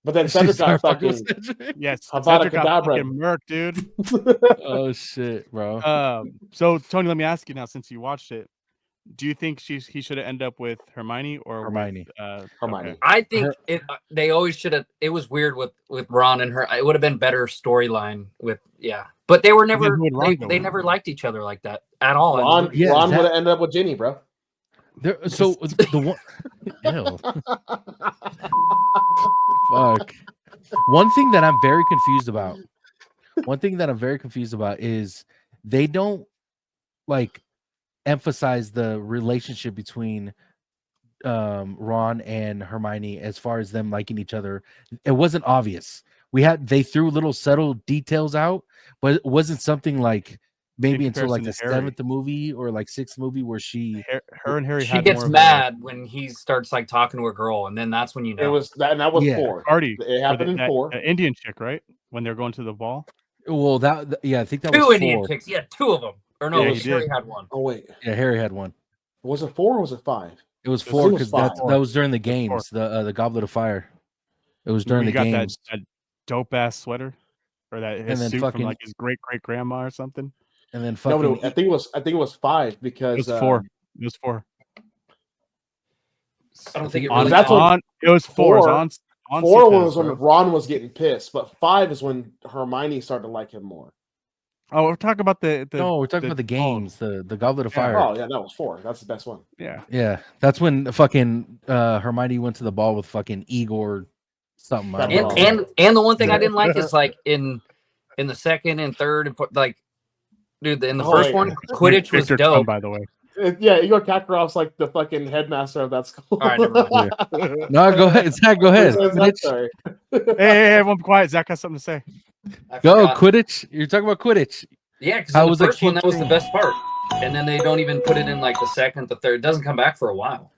But then She Cedric got started fucking. with Cedric. Yes, Avada Cedric got Kedavra. fucking murked, dude. Oh shit, bro. So Tony, let me ask you now, since you watched it, do you think he should have ended up with Hermione or Hermione. With, Hermione. okay. I think Her- they always should have. It was weird with Ron and her. It would have been better storyline with but they were never. who would Ron go They with? never liked each other like that at all. Ron, Yeah, Ron that- would have ended up with Ginny, bro. There, so the one, ew, fuck. One thing that I'm very confused about. One thing that I'm very confused about is they don't like emphasize the relationship between Ron and Hermione as far as them liking each other. It wasn't obvious. They threw little subtle details out, but it wasn't something like maybe until like comparison the to Harry. 7th movie or like 6th movie where she Her and Harry She had gets more of a mad when he starts like talking to a girl, and then that's when you know. It was that, and that was Yeah. 4. party. It happened in that 4. Indian chick, right? When they're going to the ball. well yeah, I think that two was Indian 4. chicks. Yeah, 2 of them. Or no, Yeah, it he was did. Harry had one. Oh wait, Yeah, Harry had one. was it 4 or was it 5? It was It 4 was because 5. that was during the It was 4. games, the Goblet of Fire. It was Remember during he the got games. that dope ass sweater, or that his then suit fucking- from like his great grandma or something. And then No, fucking but I think it was 5 because It was 4. It was 4. I don't think it On, really. that's what- it was 4. It was 4 on 4 CFS, was when bro. Ron was getting pissed, but 5 is when Hermione started to like him more. Oh, we're talking about the no, we're talking about the games, the Goblet of Yeah. Fire. Oh yeah, that was 4. That's the best one. Yeah. Yeah, that's when fucking Hermione went to the ball with fucking Igor something. I don't And- know. And the one thing I didn't like is like in the second and third and like, dude, in the Oh, first wait. one, Quidditch was Victor's fun, dope. by the way. Yeah, Igor Kakarov's like the fucking headmaster of that school. All right, never mind. No, go ahead. Zach, go ahead. I'm Quidditch. sorry. Hey, everyone, be quiet. Zach has something to say. I Go forgot. Quidditch. You're talking about Quidditch. Yeah, because I in the was a first one, that was the kid- best part. And then they don't even put it in like the second, the third. It doesn't come back for a while.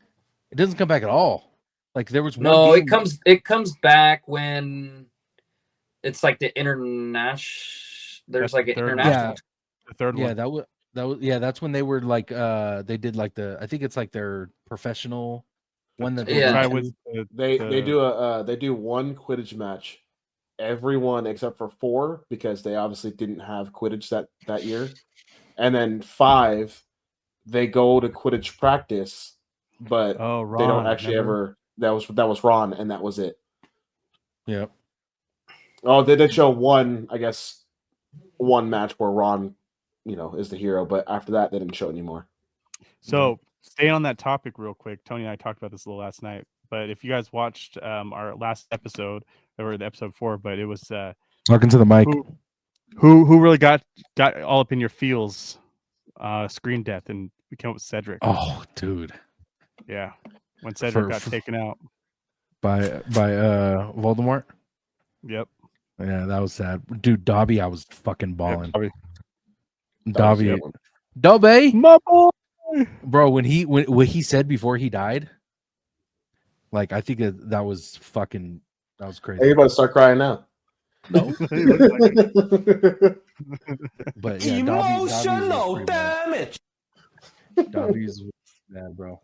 It doesn't come back at all. Like there was one No, game- it comes back when it's like the international. There's That's like the an third one. international. The third Yeah, one. that was yeah. That's when they were like they did like I think it's like their professional one that they Yeah. Try do. with They the- they do one Quidditch match, everyone except for 4 because they obviously didn't have Quidditch that year, and then 5 they go to Quidditch practice, but Oh, Ron. they don't actually remember? ever. That was Ron, and that was it. Yeah. Oh, they did show one, I guess, one match where Ron, is the hero, but after that they didn't show anymore. So, staying on that topic real quick, Tony and I talked about this a little last night. But if you guys watched our last episode, or the episode 4, but it was Talking to the mic. who really got all up in your feels, screen death, and we came up with Cedric. Oh, dude. Yeah, when Cedric got for- taken out. By Voldemort. Yep. Yeah, that was sad. Dude, Dobby, I was fucking balling. Dobby. Dobby. one. Dobby. My boy. Bro, when what he said before he died, like I think that was crazy. Hey, you about to start crying now. No, He looked like it. but yeah, emotional damage. Dobby's bad, bro.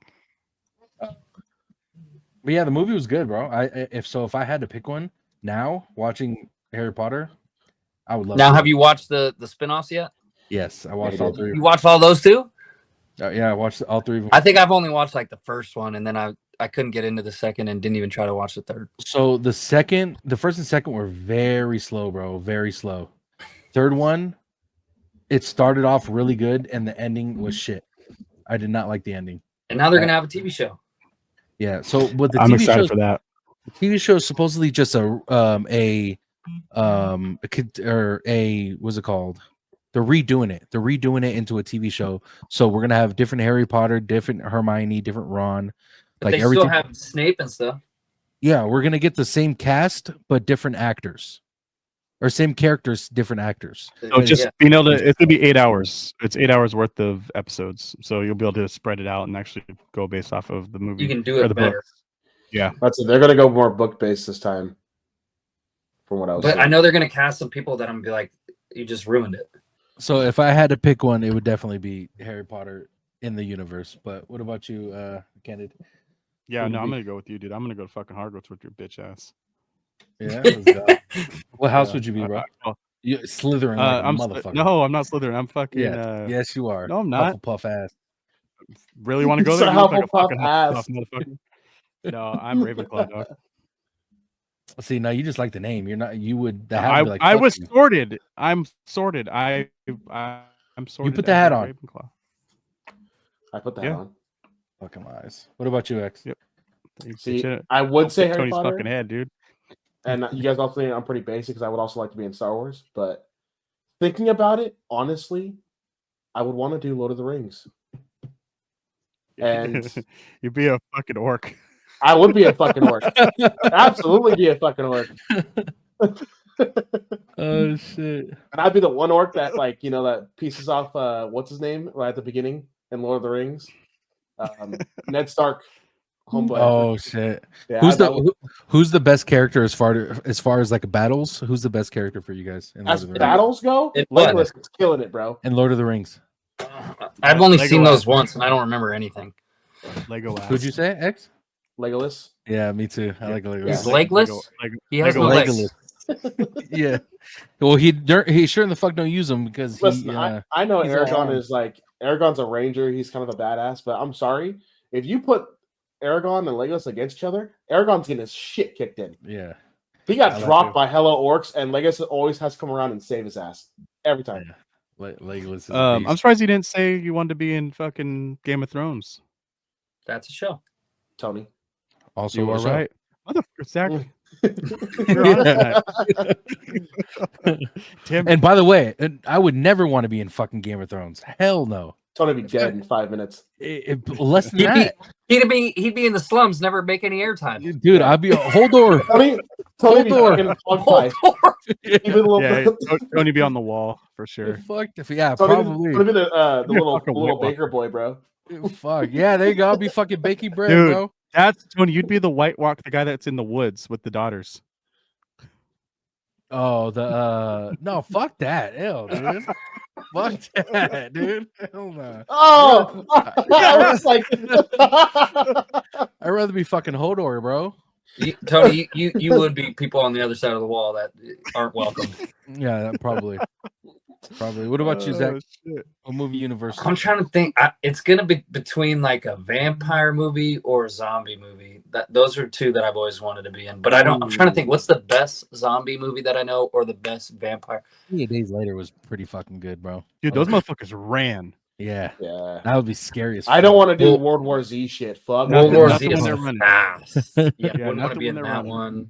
But yeah, the movie was good, bro. If I had to pick one now, watching Harry Potter, I would love. Now, to. have you watched the spinoffs yet? Yes, I watched all 3. You watched all those too? Yeah, I watched all three of them. I think I've only watched like the first one, and then I couldn't get into the second, and didn't even try to watch the third. So the first and second were very slow, bro. Very slow. Third one, it started off really good, and the ending was shit. I did not like the ending. And now they're gonna have a TV show. Yeah. So, but the I'm TV excited show, for that. TV show is supposedly just what's it called? They're redoing it. They're redoing it into a TV show. So we're gonna have different Harry Potter, different Hermione, different Ron. But Like they everything. still have Snape and stuff. Yeah, we're gonna get the same cast but different actors, or same characters, different actors. So just being able to, it's gonna be 8 hours. It's 8 hours worth of episodes, so you'll be able to spread it out and actually go based off of the movie. You can do or it the better. book. Yeah, That's it. They're gonna go more book based this time. From what I was But saying. I know they're gonna cast some people that I'm gonna be like, you just ruined it. So if I had to pick one, it would definitely be Harry Potter in the universe. But what about you, Candid? yeah. Would No, it I'm be- gonna go with you, dude. I'm gonna go to fucking Hogwarts with your bitch ass. Yeah. let's go. What house Yeah. would you be, bro? Well, You Slytherin like a I'm motherfucker. no, I'm not Slytherin. I'm fucking. Yeah. Yes, you are. No, I'm not. Hufflepuff ass. Really want to go So there? You look like a Hufflepuff fucking ass. Hufflepuff motherfucker. No, I'm Ravenclaw, dog. See, now you just like the name. You're not. You would. The hat would be like. I fuck was you. sorted. I'm sorted. I'm sorted. put the as hat a on. Ravenclaw. I put that Yeah. on. Fucking lies. What about you, X? Yep. You See, shit. I would say Hit Harry Tony's Potter, fucking head, dude. and you guys all think I'm pretty basic because I would also like to be in Star Wars. But thinking about it, honestly, I would want to do Lord of the Rings. And You'd be a fucking orc. I would be a fucking orc. Absolutely be a fucking orc. Oh shit. And I'd be the one orc that, like, that pieces off what's his name right at the beginning in Lord of the Rings. Ned Stark, homeboy. Oh shit. Yeah, Who's the best character as far as like battles? Who's the best character for you guys in Lord as of the Rings? battles go? It was. Legolas is killing it, bro. In Lord of the Rings. I've only seen Legolas. those once, and I don't remember anything. Lego ass. Who'd you say, X? Legolas. Yeah, me too. I like Legolas. He's legless? He has no Legolas. legs. Yeah. Well, he sure in the fuck don't use them because he. Listen, I know he's all Aragorn armed. is like Aragorn's a ranger. He's kind of a badass, but I'm sorry if you put Aragorn and Legolas against each other, Aragorn's getting his shit kicked in. Yeah. He got I like dropped it. by hella orcs, and Legolas always has to come around and save his ass every time. Yeah. Legolas is a I'm beast. surprised you didn't say you wanted to be in fucking Game of Thrones. That's a show. Tony. Also, You a are show. right. Motherfucker, Zach. Mm. You're on Yeah. that. Tim, And by the way, I would never want to be in fucking Game of Thrones. Hell no. Tony be dead in 5 minutes. Less than that, He'd be in the slums, never make any airtime. dude. I'd be a Holdor. Tony be Hold fucking hog pie. Even a little yeah, bit. Tony be on the wall for sure. Fuck. Yeah, Tony probably. be the You're little fucking little White baker boy, bro. Fuck. Yeah, there you go. I'll be fucking baking bread, Dude. bro. That's Tony. You'd be the White Walk, the guy that's in the woods with the daughters. Oh, no, fuck that. Ew, dude. Fuck that, dude. Hell no. Oh, I was like, I'd rather be fucking Hodor, bro. Tony, you would be people on the other side of the wall that aren't welcome. Yeah, that probably. Probably. What about you, Zach? Shit. What movie universe? I'm trying to think. It's gonna be between like a vampire movie or a zombie movie. Those are two that I've always wanted to be in. But I'm trying to think. What's the best zombie movie that I know, or the best vampire? 28 Days Later was pretty fucking good, bro. Dude, those motherfuckers ran. Yeah, yeah. that would be scary as I don't fuck. want to do Well- World War Z shit. Fuck. Nothing- World War nothing Z when is they're running. fast. Yeah, Yeah, wouldn't want nothing to be when in they're that running. one.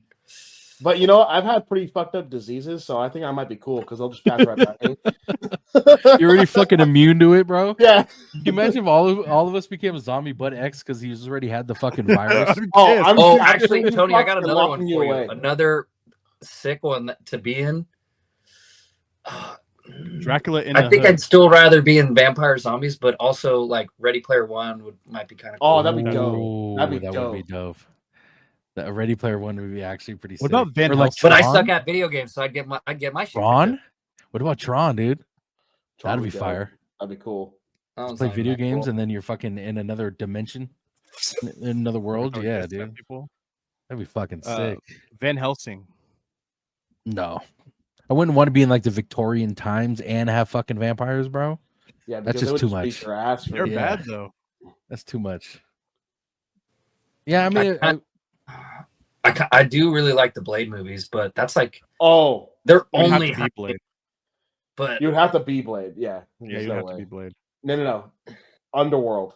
But I've had pretty fucked up diseases, so I think I might be cool because they'll just pass right by me. You're already fucking immune to it, bro. Yeah. Can you imagine if all of us became a zombie but X because he's already had the fucking virus? Oh, I'm Oh, I'm actually, shooting Tony, I fucks got and another one locking for you. away. Another sick one to be in. Dracula in I the think Hood. I'd still rather be in Vampire Zombies, but also like Ready Player One might be kind of cool. Oh, that'd be dope. Ooh, That'd be that would be dope. The Ready Player One would be actually pretty sick. What about Van Or like Helsing? But I Tron? suck at video games, so I'd get my shit. Tron? What about Tron, dude? Tron That'd would be dope. fire. That'd be cool. Play video games and then you're fucking in another dimension, in another world. Oh, Yeah, yes, dude. people. That'd be fucking Uh, sick. Van Helsing. No, I wouldn't want to be in like the Victorian times and have fucking vampires, bro. Yeah, That's because they just would too just beat much. your ass for They're Yeah. bad though. That's too much. Yeah, I mean, I do really like the Blade movies, but that's like Oh, they're You'd have only to be Blade. but you would have to be Blade. Yeah. Yeah, There's you'd no have way. to be Blade. No. Underworld.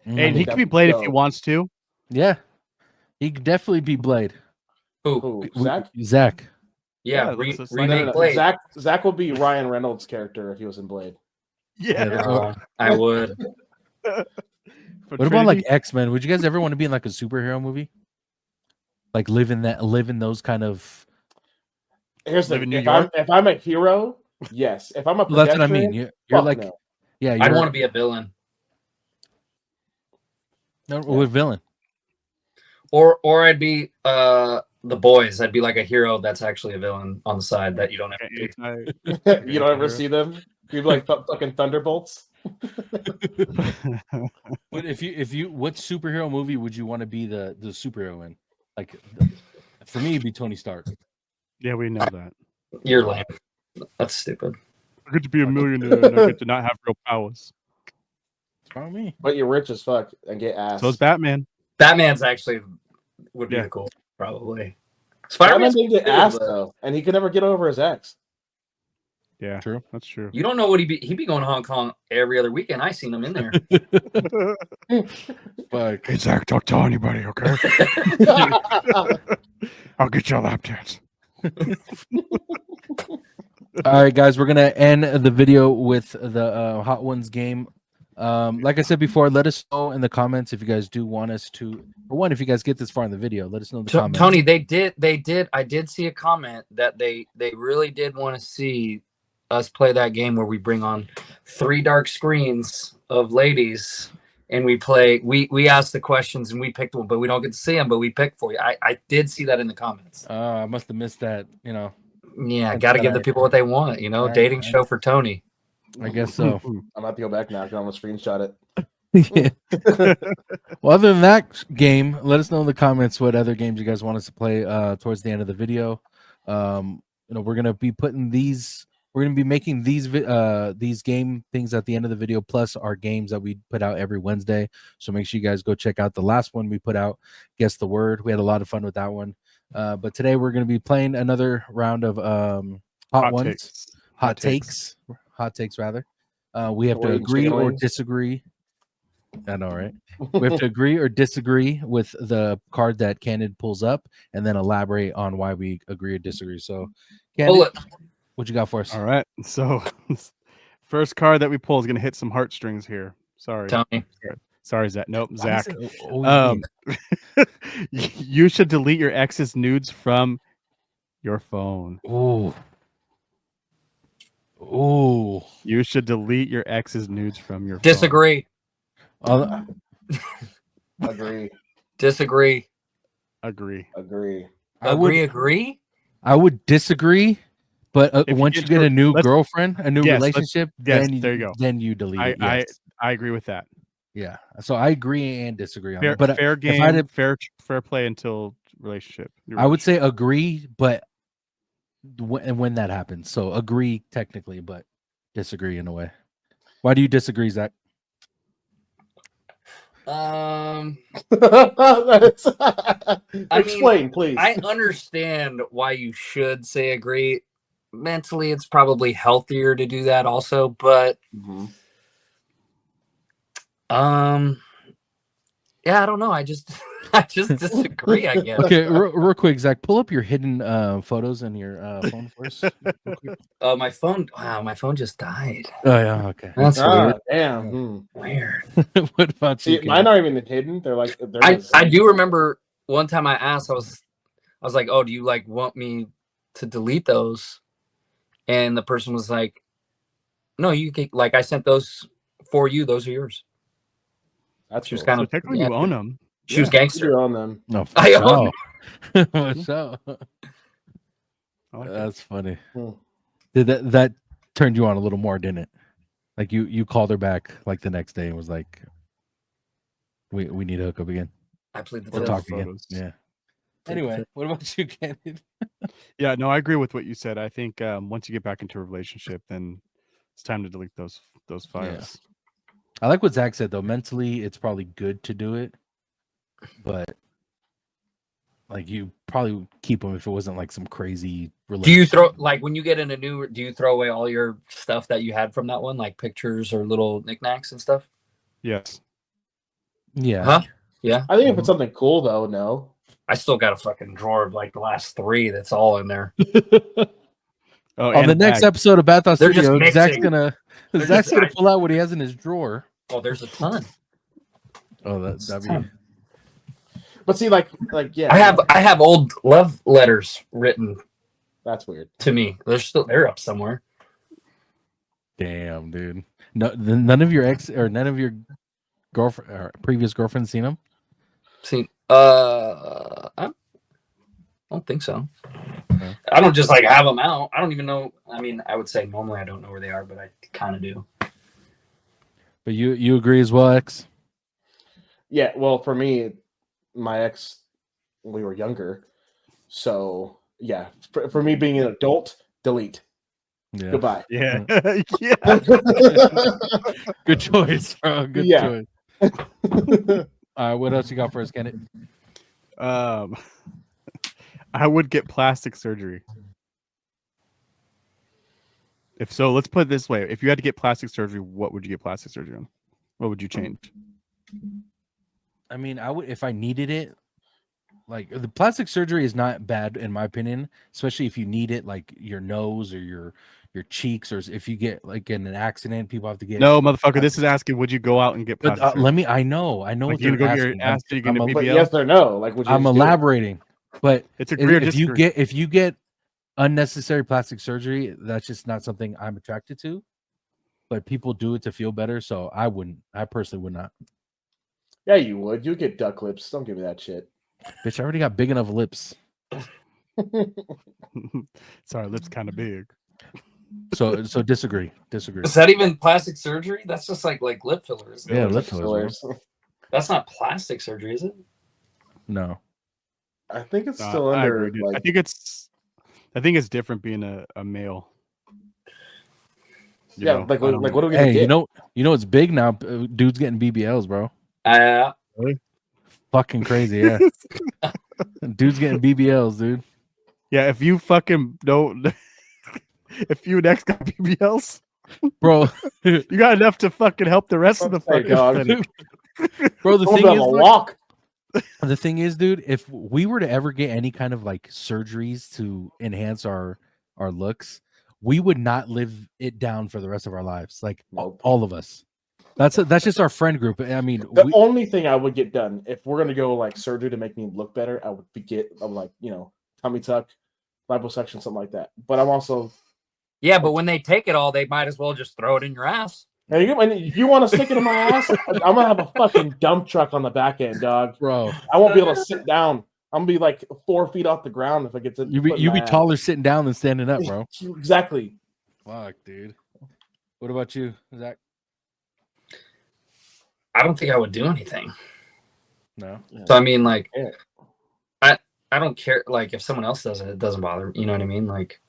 mm, And he think can that'd be be Blade if he dope. wants to. yeah, he could definitely be Blade. Who? Zach? Zach. Yeah, remake No. Blade. Zach would be Ryan Reynolds' character if he was in Blade. Yeah. Yeah, I would. For What about like Trinity? X-Men? Would you guys ever want to be in like a superhero movie? Like live in those kind of. Here's the Live in thing. New York? If I'm a hero, yes. If I'm a Well, that's what I pedestrian, mean. You're fuck like, no. yeah, I'd you're want to be a villain. no, with villain. Or I'd be the boys. I'd be like a hero that's actually a villain on the side that you don't ever see. You don't ever see them. You'd be like fucking Thunderbolts. But if you, what superhero movie would you want to be the superhero in? Like, for me, it'd be Tony Stark. Yeah, we know that. You're lame. That's stupid. I get to be a millionaire and I get to not have real powers. What's wrong with me? But you're rich as fuck and get ass. So is Batman. Batman's actually would be Yeah. the cool, probably. Batman Spider-Man's didn't get good, ass but though, and he could never get over his ex. Yeah, True. That's true. you don't know what he be going to Hong Kong every other weekend. I seen him in there. Fuck. Hey Zach, don't tell anybody, okay? I'll get you a lap dance. All right, guys, we're gonna end the video with the Hot Ones game. Like I said before, let us know in the comments if you guys do want us to. For one, if you guys get this far in the video, let us know in the comments. Tony, they did. I did see a comment that they really did want to see us play that game where we bring on 3 dark screens of ladies and we play. We ask the questions and we picked one, but we don't get to see them. But we picked for you. I did see that in the comments. I must have missed that. Yeah, got to give the people what they want. All right, Dating show for Tony. I guess so. I'm gonna have to go back now. I'm gonna screenshot it. Well, other than that game, let us know in the comments what other games you guys want us to play towards the end of the video. We're gonna be putting these. We're gonna be making these game things at the end of the video, plus our games that we put out every Wednesday. So make sure you guys go check out the last one we put out. Guess the word. We had a lot of fun with that one. But today we're gonna be playing another round of hot takes. Hot takes rather. We have to agree or disagree. I know, right? We have to agree or disagree with the card that Candid pulls up, and then elaborate on why we agree or disagree. So, Candid, what you got for us? All right. So, first card that we pull is going to hit some heartstrings here. Sorry. Tony. Sorry, Zach. Nope, Why Zach. is it always me? You should delete your ex's nudes from your phone. Ooh. You should delete your ex's nudes from your phone. Disagree. Agree. Disagree. Agree. Agree. Agree. I would disagree, but If once you you get get a new let's- girlfriend, a new yes, relationship, yes, then there you go. Then you delete it. Yes. I agree with that. Yeah. So I agree and disagree on Fair, that. But fair if I had game, to- fair play until relationship. I would say agree, but when that happens. So agree technically, but disagree in a way. Why do you disagree, Zach? Explain, please. I understand why you should say agree. Mentally, it's probably healthier to do that also, but yeah, I don't know. I just disagree, I guess. Okay, real quick, Zach, pull up your hidden photos in your phone for us. Oh, my phone. Wow, my phone just died. Oh yeah, okay. That's weird. Damn. Weird. What about See, you? mine aren't even hidden. They're like I do remember one time I asked. I was like, "Oh, do you want me to delete those?" And the person was like, "No, you can." I sent those for you. Those are yours. That's She was cool. kind So of technically you own them. She was gangster. You own them. No, I own. for sure. I like that. That's funny. Hmm. Did that turned you on a little more, didn't it? Like you called her back like the next day and was like, "We need to hook up again I plead the or fifth. talk again." photos. Yeah. Anyway, what about you, Candid? Yeah, no, I agree with what you said. I think once you get back into a relationship, then It's time to delete those files. I like what Zach said though. Mentally, it's probably good to do it, but like you probably would keep them if it wasn't like some crazy. Do you throw like when you get in a new? Do you throw away all your stuff that you had from that one, like pictures or little knickknacks and stuff? Yes. Yeah. Huh? Yeah. I think if it's something cool though, no. I still got a fucking drawer of like the last 3 that's all in there. Oh, On the next episode of Bathhouse They're just Studio, Zach's mixing. gonna pull out what he has in his drawer. Oh, there's a ton. Oh, that'd be. But see, like yeah, I have old love letters written that's weird. to me. They're up somewhere. Damn, dude. No, none of your ex or none of your girlfriend or previous girlfriends seen them. I don't think so. Okay. I don't just like have them out. I don't even know. I mean, I would say normally I don't know where they are, but I kind of do. But you agree as well, X? Yeah, well, for me, my ex, we were younger, so yeah. For me, being an adult, delete. Yeah. Goodbye. Yeah. Yeah. Good choice, bro. Good Yeah. choice. What else you got for us, Kenneth? I would get plastic surgery. If so, let's put it this way. If you had to get plastic surgery, what would you get plastic surgery on? What would you change? I mean, I would if I needed it. Like the plastic surgery is not bad in my opinion, especially if you need it, like your nose or your cheeks, or if you get like in an accident, people have to get. No, motherfucker. This is asking, would you go out and get plastic But surgery? let me. I know Like, what you they're gonna go get asking. your ass? You gonna I'm, BBL? But yes or no? Like, would you I'm just do it? elaborating, but It's a career. if you get unnecessary plastic surgery, that's just not something I'm attracted to. But people do it to feel better, so I wouldn't. I personally would not. Yeah, you would. You get duck lips. Don't give me that shit. Bitch, I already got big enough lips. Sorry, lips kind of big. So disagree. Disagree. Is that even plastic surgery? That's just like lip fillers. Yeah, It's lip like fillers. fillers. That's not plastic surgery, is it? No. I think it's still I under. agree, dude. Like, I think it's different being a male. You yeah, know, like I don't what know. are we gonna Hey, get? you know it's big now. Dudes getting BBLs, bro. Fucking crazy, yeah. Dudes getting BBLs, dude. Yeah, if you fucking don't, if you next got BBLs, Bro, you got enough to fucking help the rest of the Hey, fucking dog. clinic. bro, the Someone thing be is, on a like, walk. the thing is, dude, if we were to ever get any kind of like surgeries to enhance our looks, we would not live it down for the rest of our lives. Like Nope. all of us. That's just our friend group. I mean, The only thing I would get done if we're gonna go like surgery to make me look better, I would I'm like, tummy tuck, liposuction, something like that. But I'm also, Yeah, but when they take it all, they might as well just throw it in your ass. hey, you want to stick it in my ass? I'm gonna have a fucking dump truck on the back end, dog. bro, I won't be able to sit down. I'm gonna be like 4 feet off the ground if I get to. you be taller sitting down than standing up, bro. Exactly. Fuck, dude. What about you, Zach? I don't think I would do anything. No. So I mean, like, Yeah. I don't care. Like, if someone else does it, it doesn't bother me. You know what I mean? Like,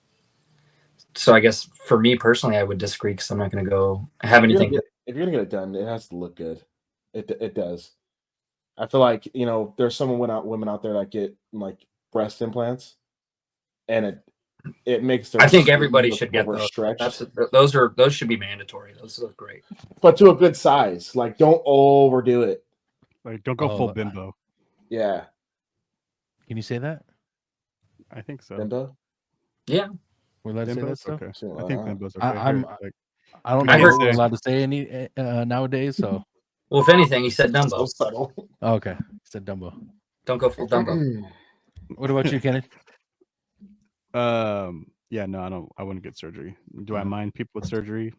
so I guess for me personally, I would disagree because I'm not going to go have anything. If you're gonna get it done, it has to look good. It does. I feel like there's some women out there that get like breast implants, and it makes their. I think skin everybody look should get those. overstretched. Those should be mandatory. Those look great. But to a good size. Like, don't overdo it. Like, don't go full bimbo. Yeah, Can you say that? I think so. bimbo. Yeah. We're allowed to say that Bimbo's stuff? okay. Sure, I why think not? bimbo's okay. I don't I know heard- what we're allowed to say any nowadays. So Well, if anything, he said So Dumbo. subtle. okay, he said Dumbo. Don't go full Dumbo. What about you, Kenneth? Yeah, no, I wouldn't get surgery. Do I mind people with surgery?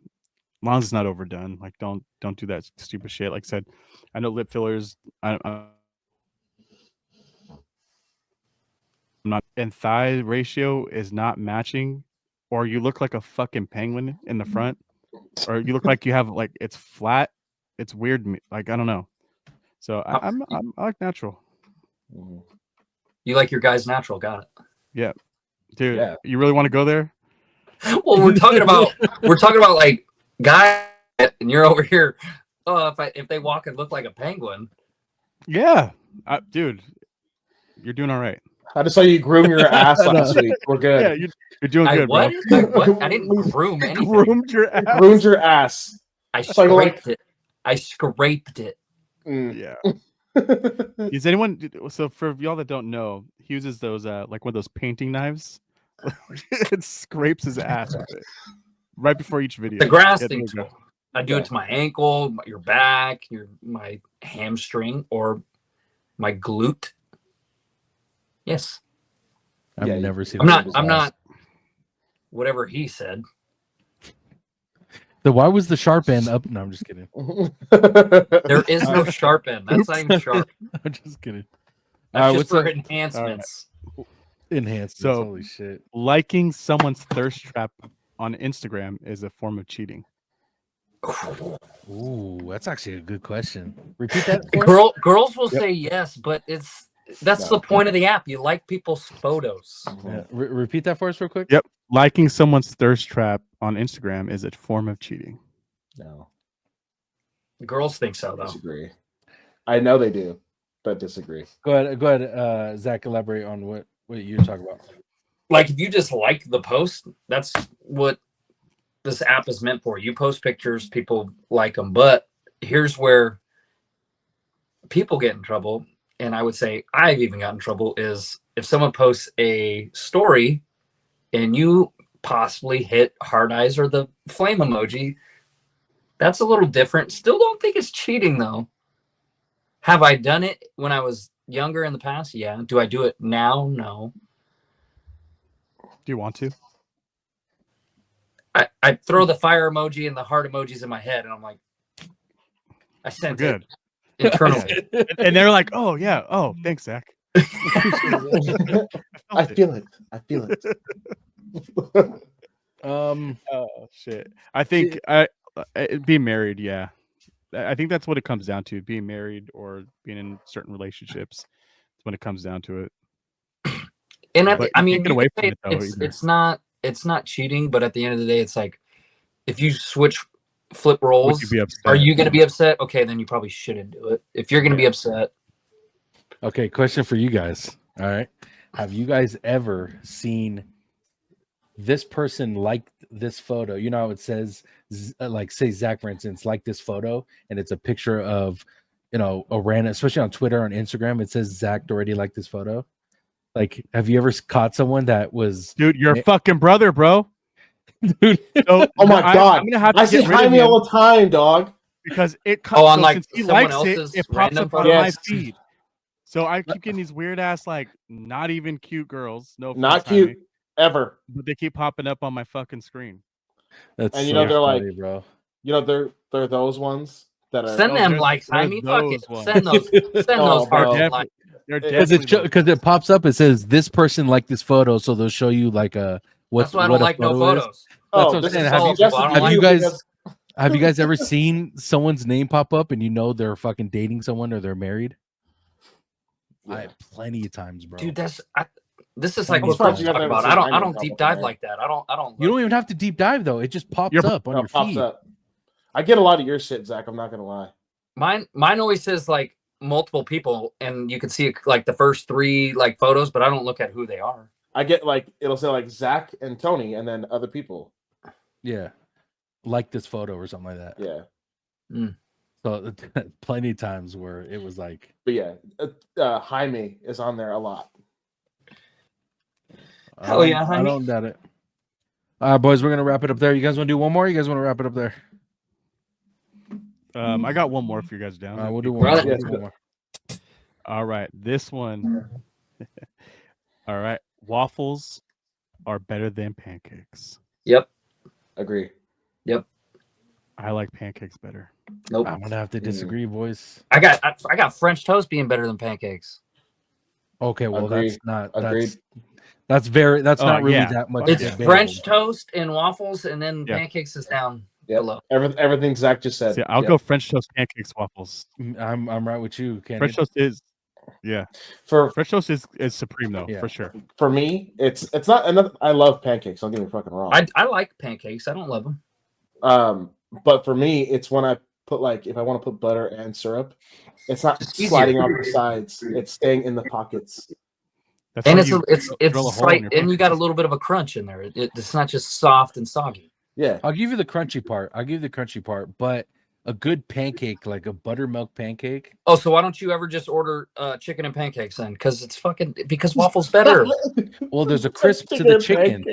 As long as it's not overdone. Like, don't do that stupid shit. Like I said, I know lip fillers. I'm not, and thigh ratio is not matching, or you look like a fucking penguin in the front, or you look like you have like it's flat. It's weird to me. Like, I don't know. So I like natural. You like your guy's natural. Got it. Yeah, dude. Yeah. You really want to go there? Well, we're talking about like guy, and you're over here. Oh, if they walk and look like a penguin, Yeah, dude, you're doing all right. I just saw you groom your ass last week. We're good. Yeah, you're doing good, what? bro. I what? I didn't groom anything. Groomed your ass. Groomed your ass. I So you're like- scraped it. I scraped it. Mm. Yeah. Is anyone? So for y'all that don't know, he uses those like one of those painting knives. It scrapes his ass with it right before each video. The grasping there you go. tool. I do it to my ankle, your back, my hamstring, or my glute. Yes. I've Yeah, never seen. I'm not. Whatever he said. So why was the sharp end up? No, I'm just kidding. There is no sharp end. That's not even sharp. I'm just kidding. That's just what's for up? enhancements. Enhanced. So- Holy shit. Liking someone's thirst trap on Instagram is a form of cheating. Ooh, that's actually a good question. Repeat that. For us? Girls will Yep. say yes, but that's the point of the app. You like people's photos. Yeah. Repeat that for us real quick. Yep. Liking someone's thirst trap on Instagram is a form of cheating. No, Girls think so though. disagree. I know they do, but disagree. Go ahead, Zach. Elaborate on what you're talking about. Like if you just like the post, that's what this app is meant for. You post pictures, people like them. But here's where people get in trouble, and I would say I've even gotten in trouble, is if someone posts a story and you possibly hit hard eyes or the flame emoji, that's a little different. Still don't think it's cheating though. Have I done it when I was younger in the past? Yeah. Do I do it now? No. Do you want to? I throw the fire emoji and the heart emojis in my head, and I'm like, I sent Good. it internally. And they're like, "Oh yeah, oh thanks, Zach." I feel it. I feel it. Oh shit. I think being married, yeah. I think that's what it comes down to. Being married or being in certain relationships. That's when it comes down to it. And But I you mean, can't get you away could say from it, though, it's not cheating, but at the end of the day, it's like if you flip Would roles, you be upset? are you going to be upset? Okay, then you probably shouldn't do it. If you're going to be upset, Okay, question for you guys. All right. Have you guys ever seen this person like this photo? You know how it says, like, say Zach, for instance, like this photo, and it's a picture of, a random, especially on Twitter, on Instagram, it says Zach Doherty like this photo. Like, have you ever caught someone that was, Dude, your fucking brother, bro. dude? So, Oh my God. I'm gonna have to I see get rid of Jaime him all the time, dog. because it Oh, on, like, since he someone likes else's it pops random up on photo? my Yes. feed. So I keep getting these weird ass, like, not even cute girls. No, Not offense, Jaime, cute ever. but they keep popping up on my fucking screen. That's And you so know, they're funny, like- bro. You know, they're those ones that are. send them there's- likes. I there's mean, fuck it. those ones. Send those Oh, hearts bro. and likes. They're Because definitely it pops up, it says this person liked this photo, so they'll show you like That's why I what don't a like no photo is. photos. That's what I'm this saying. is Have all you- suggested have to you guys- because- Have you guys ever seen someone's name pop up and you know they're fucking dating someone or they're married? Yeah. Plenty of times, bro. Dude, this is like I'm what surprised girls you talk haven't about. seen I don't Jaime deep pop up dive there. like that. I don't You don't even have to deep dive though. It just pops You're- up on No, your it pops feed. up. I get a lot of your shit, Zach. I'm not gonna lie. Mine always says like multiple people, and you can see like the first 3 like photos, but I don't look at who they are. I get like it'll say like Zach and Tony, and then other people. Yeah. Like this photo or something like that. Yeah, So plenty of times where it was like, but yeah, Jaime is on there a lot. Hell yeah, I Jaime. don't doubt it. All right, boys, we're gonna wrap it up there. You guys want to do one more? You guys want to wrap it up there? I got one more if you guys are down. We'll do one. Brother. More. We'll do one more. All right, this one. All right, waffles are better than pancakes. Yep. Agree. I like pancakes better. Nope. I'm gonna have to disagree, boys. I got French toast being better than pancakes. Okay, well Agreed. that's not Agreed. that's not really yeah. that much. It's yeah. debatable. French toast and waffles, and then Yeah. pancakes is down Yep. below. Everything Zach just said. See, I'll Yep. go French toast, pancakes, waffles. I'm right with you, Kenny. French toast is, yeah. For French toast is supreme though, Yeah. for sure. for me, it's not another. I love pancakes. Don't get me fucking wrong. I like pancakes. I don't love them. But for me, it's when I put like if I want to put butter and syrup, it's not Just easier. sliding off the sides; it's staying in the pockets. That's And why it's you drill a hole in slight, your and you got a pancakes. little bit of a crunch in there. It's not just soft and soggy. Yeah, I'll give you the crunchy part. But a good pancake, like a buttermilk pancake. Oh, so why don't you ever just order chicken and pancakes then? Because waffles better. Well, there's a crisp to the chicken.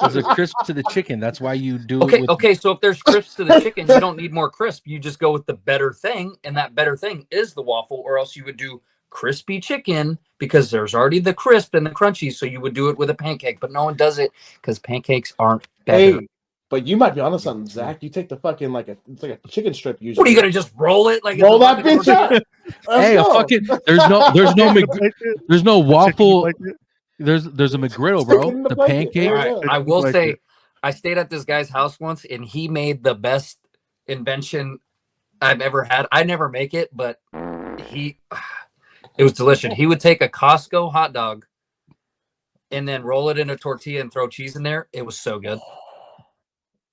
There's a crisp to the chicken. That's why you do it with Okay. So if there's crisp to the chicken, you don't need more crisp. You just go with the better thing, and that better thing is the waffle. Or else you would do crispy chicken because there's already the crisp and the crunchy. So you would do it with a pancake, but no one does it because pancakes aren't better. Hey, but you might be onto something, Zach. You take the fucking it's like a chicken strip. Usually, What are you gonna just roll it like? roll it's a that fucking bitch tortilla? up? Let's hey, a go. fucking there's no waffle. There's a McGriddle, Stick it bro. in the The blanket. pancake. There All you right, go. I will Like say, it. I stayed at this guy's house once, and he made the best invention I've ever had. I never make it, but it was delicious. He would take a Costco hot dog and then roll it in a tortilla and throw cheese in there. It was so good.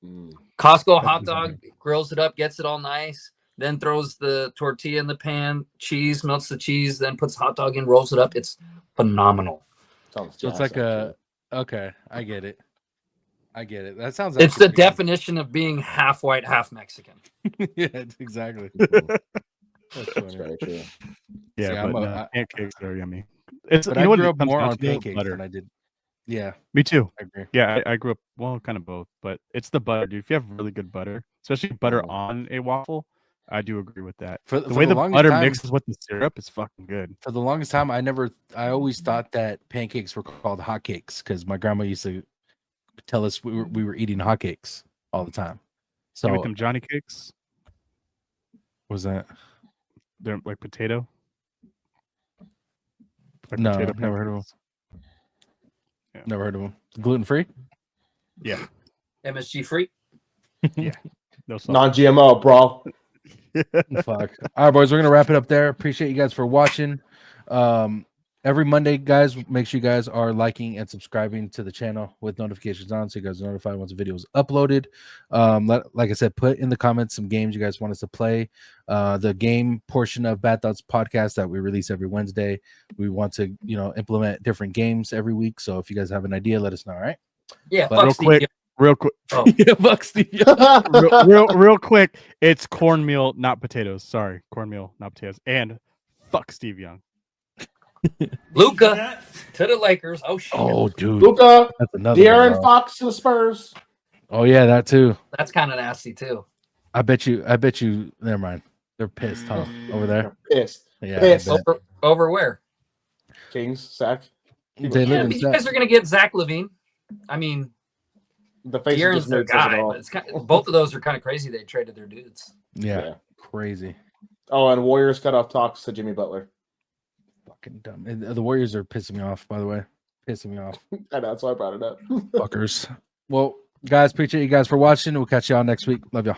Mm. Costco hot dog, grills it up, gets it all nice, then throws the tortilla in the pan, cheese, melts the cheese, then puts hot dog in, rolls it up. It's phenomenal. Sounds So it's gas, like actually. okay, I get it. That sounds. It's the actually pretty definition of being half white, half Mexican. good. Yeah, exactly. That's That's funny. very true. Yeah, See, but I'm no, pancakes are yummy. It's But you I know what grew it up comes more down on to, though? pancakes Butter. than I did. Yeah, Me too. I agree. Yeah, I grew up kind of both, but it's the butter, dude. If you have really good butter, especially butter Mhm. on a waffle, I do agree with that. For The way the the longest butter time, mixes with the syrup is fucking good. for the longest time, I always thought that pancakes were called hotcakes because my grandma used to tell us we were eating hotcakes all the time. You eat So them Johnny cakes? was that They're like potato. Like no? potato Never heard of them. pancakes. Yeah. Never heard of them. Gluten free? Yeah, MSG free. no salt. Non-GMO, bro. Fuck. All right, boys, we're gonna wrap it up there. Appreciate you guys for watching. Every Monday, guys, make sure you guys are liking and subscribing to the channel with notifications on, so you guys are notified once the video is uploaded. Like I said, put in the comments some games you guys want us to play. The game portion of Bad Thoughts podcast that we release every Wednesday. We want to, implement different games every week. So if you guys have an idea, let us know. All right. Yeah, But fuck real quick, Oh. Yeah, fuck Steve. real quick. It's cornmeal, not potatoes. Sorry, cornmeal, not potatoes. And fuck Steve Young. Luca to the Lakers. Oh shit. Oh, dude, Luca, that's another. De'Aaron one, bro. Fox to the Spurs. Oh yeah, that too. That's kind of nasty too. I bet you. Never mind. They're pissed, huh? Over there. They're pissed. Yeah. I Pissed. bet. Over where? Kings, Zach. They Yeah, live in but you guys are gonna get Zach LaVine. I mean, The face De'Aaron's just their made says it guy, all. but it's both of those are kind of crazy. They traded their dudes. Yeah. Crazy. Oh, and Warriors cut off talks to Jimmy Butler. Fucking dumb. And the Warriors are pissing me off, by the way. Pissing me off. I know, that's why I brought it up. Fuckers. Well, guys, appreciate you guys for watching. We'll catch y'all next week. Love y'all.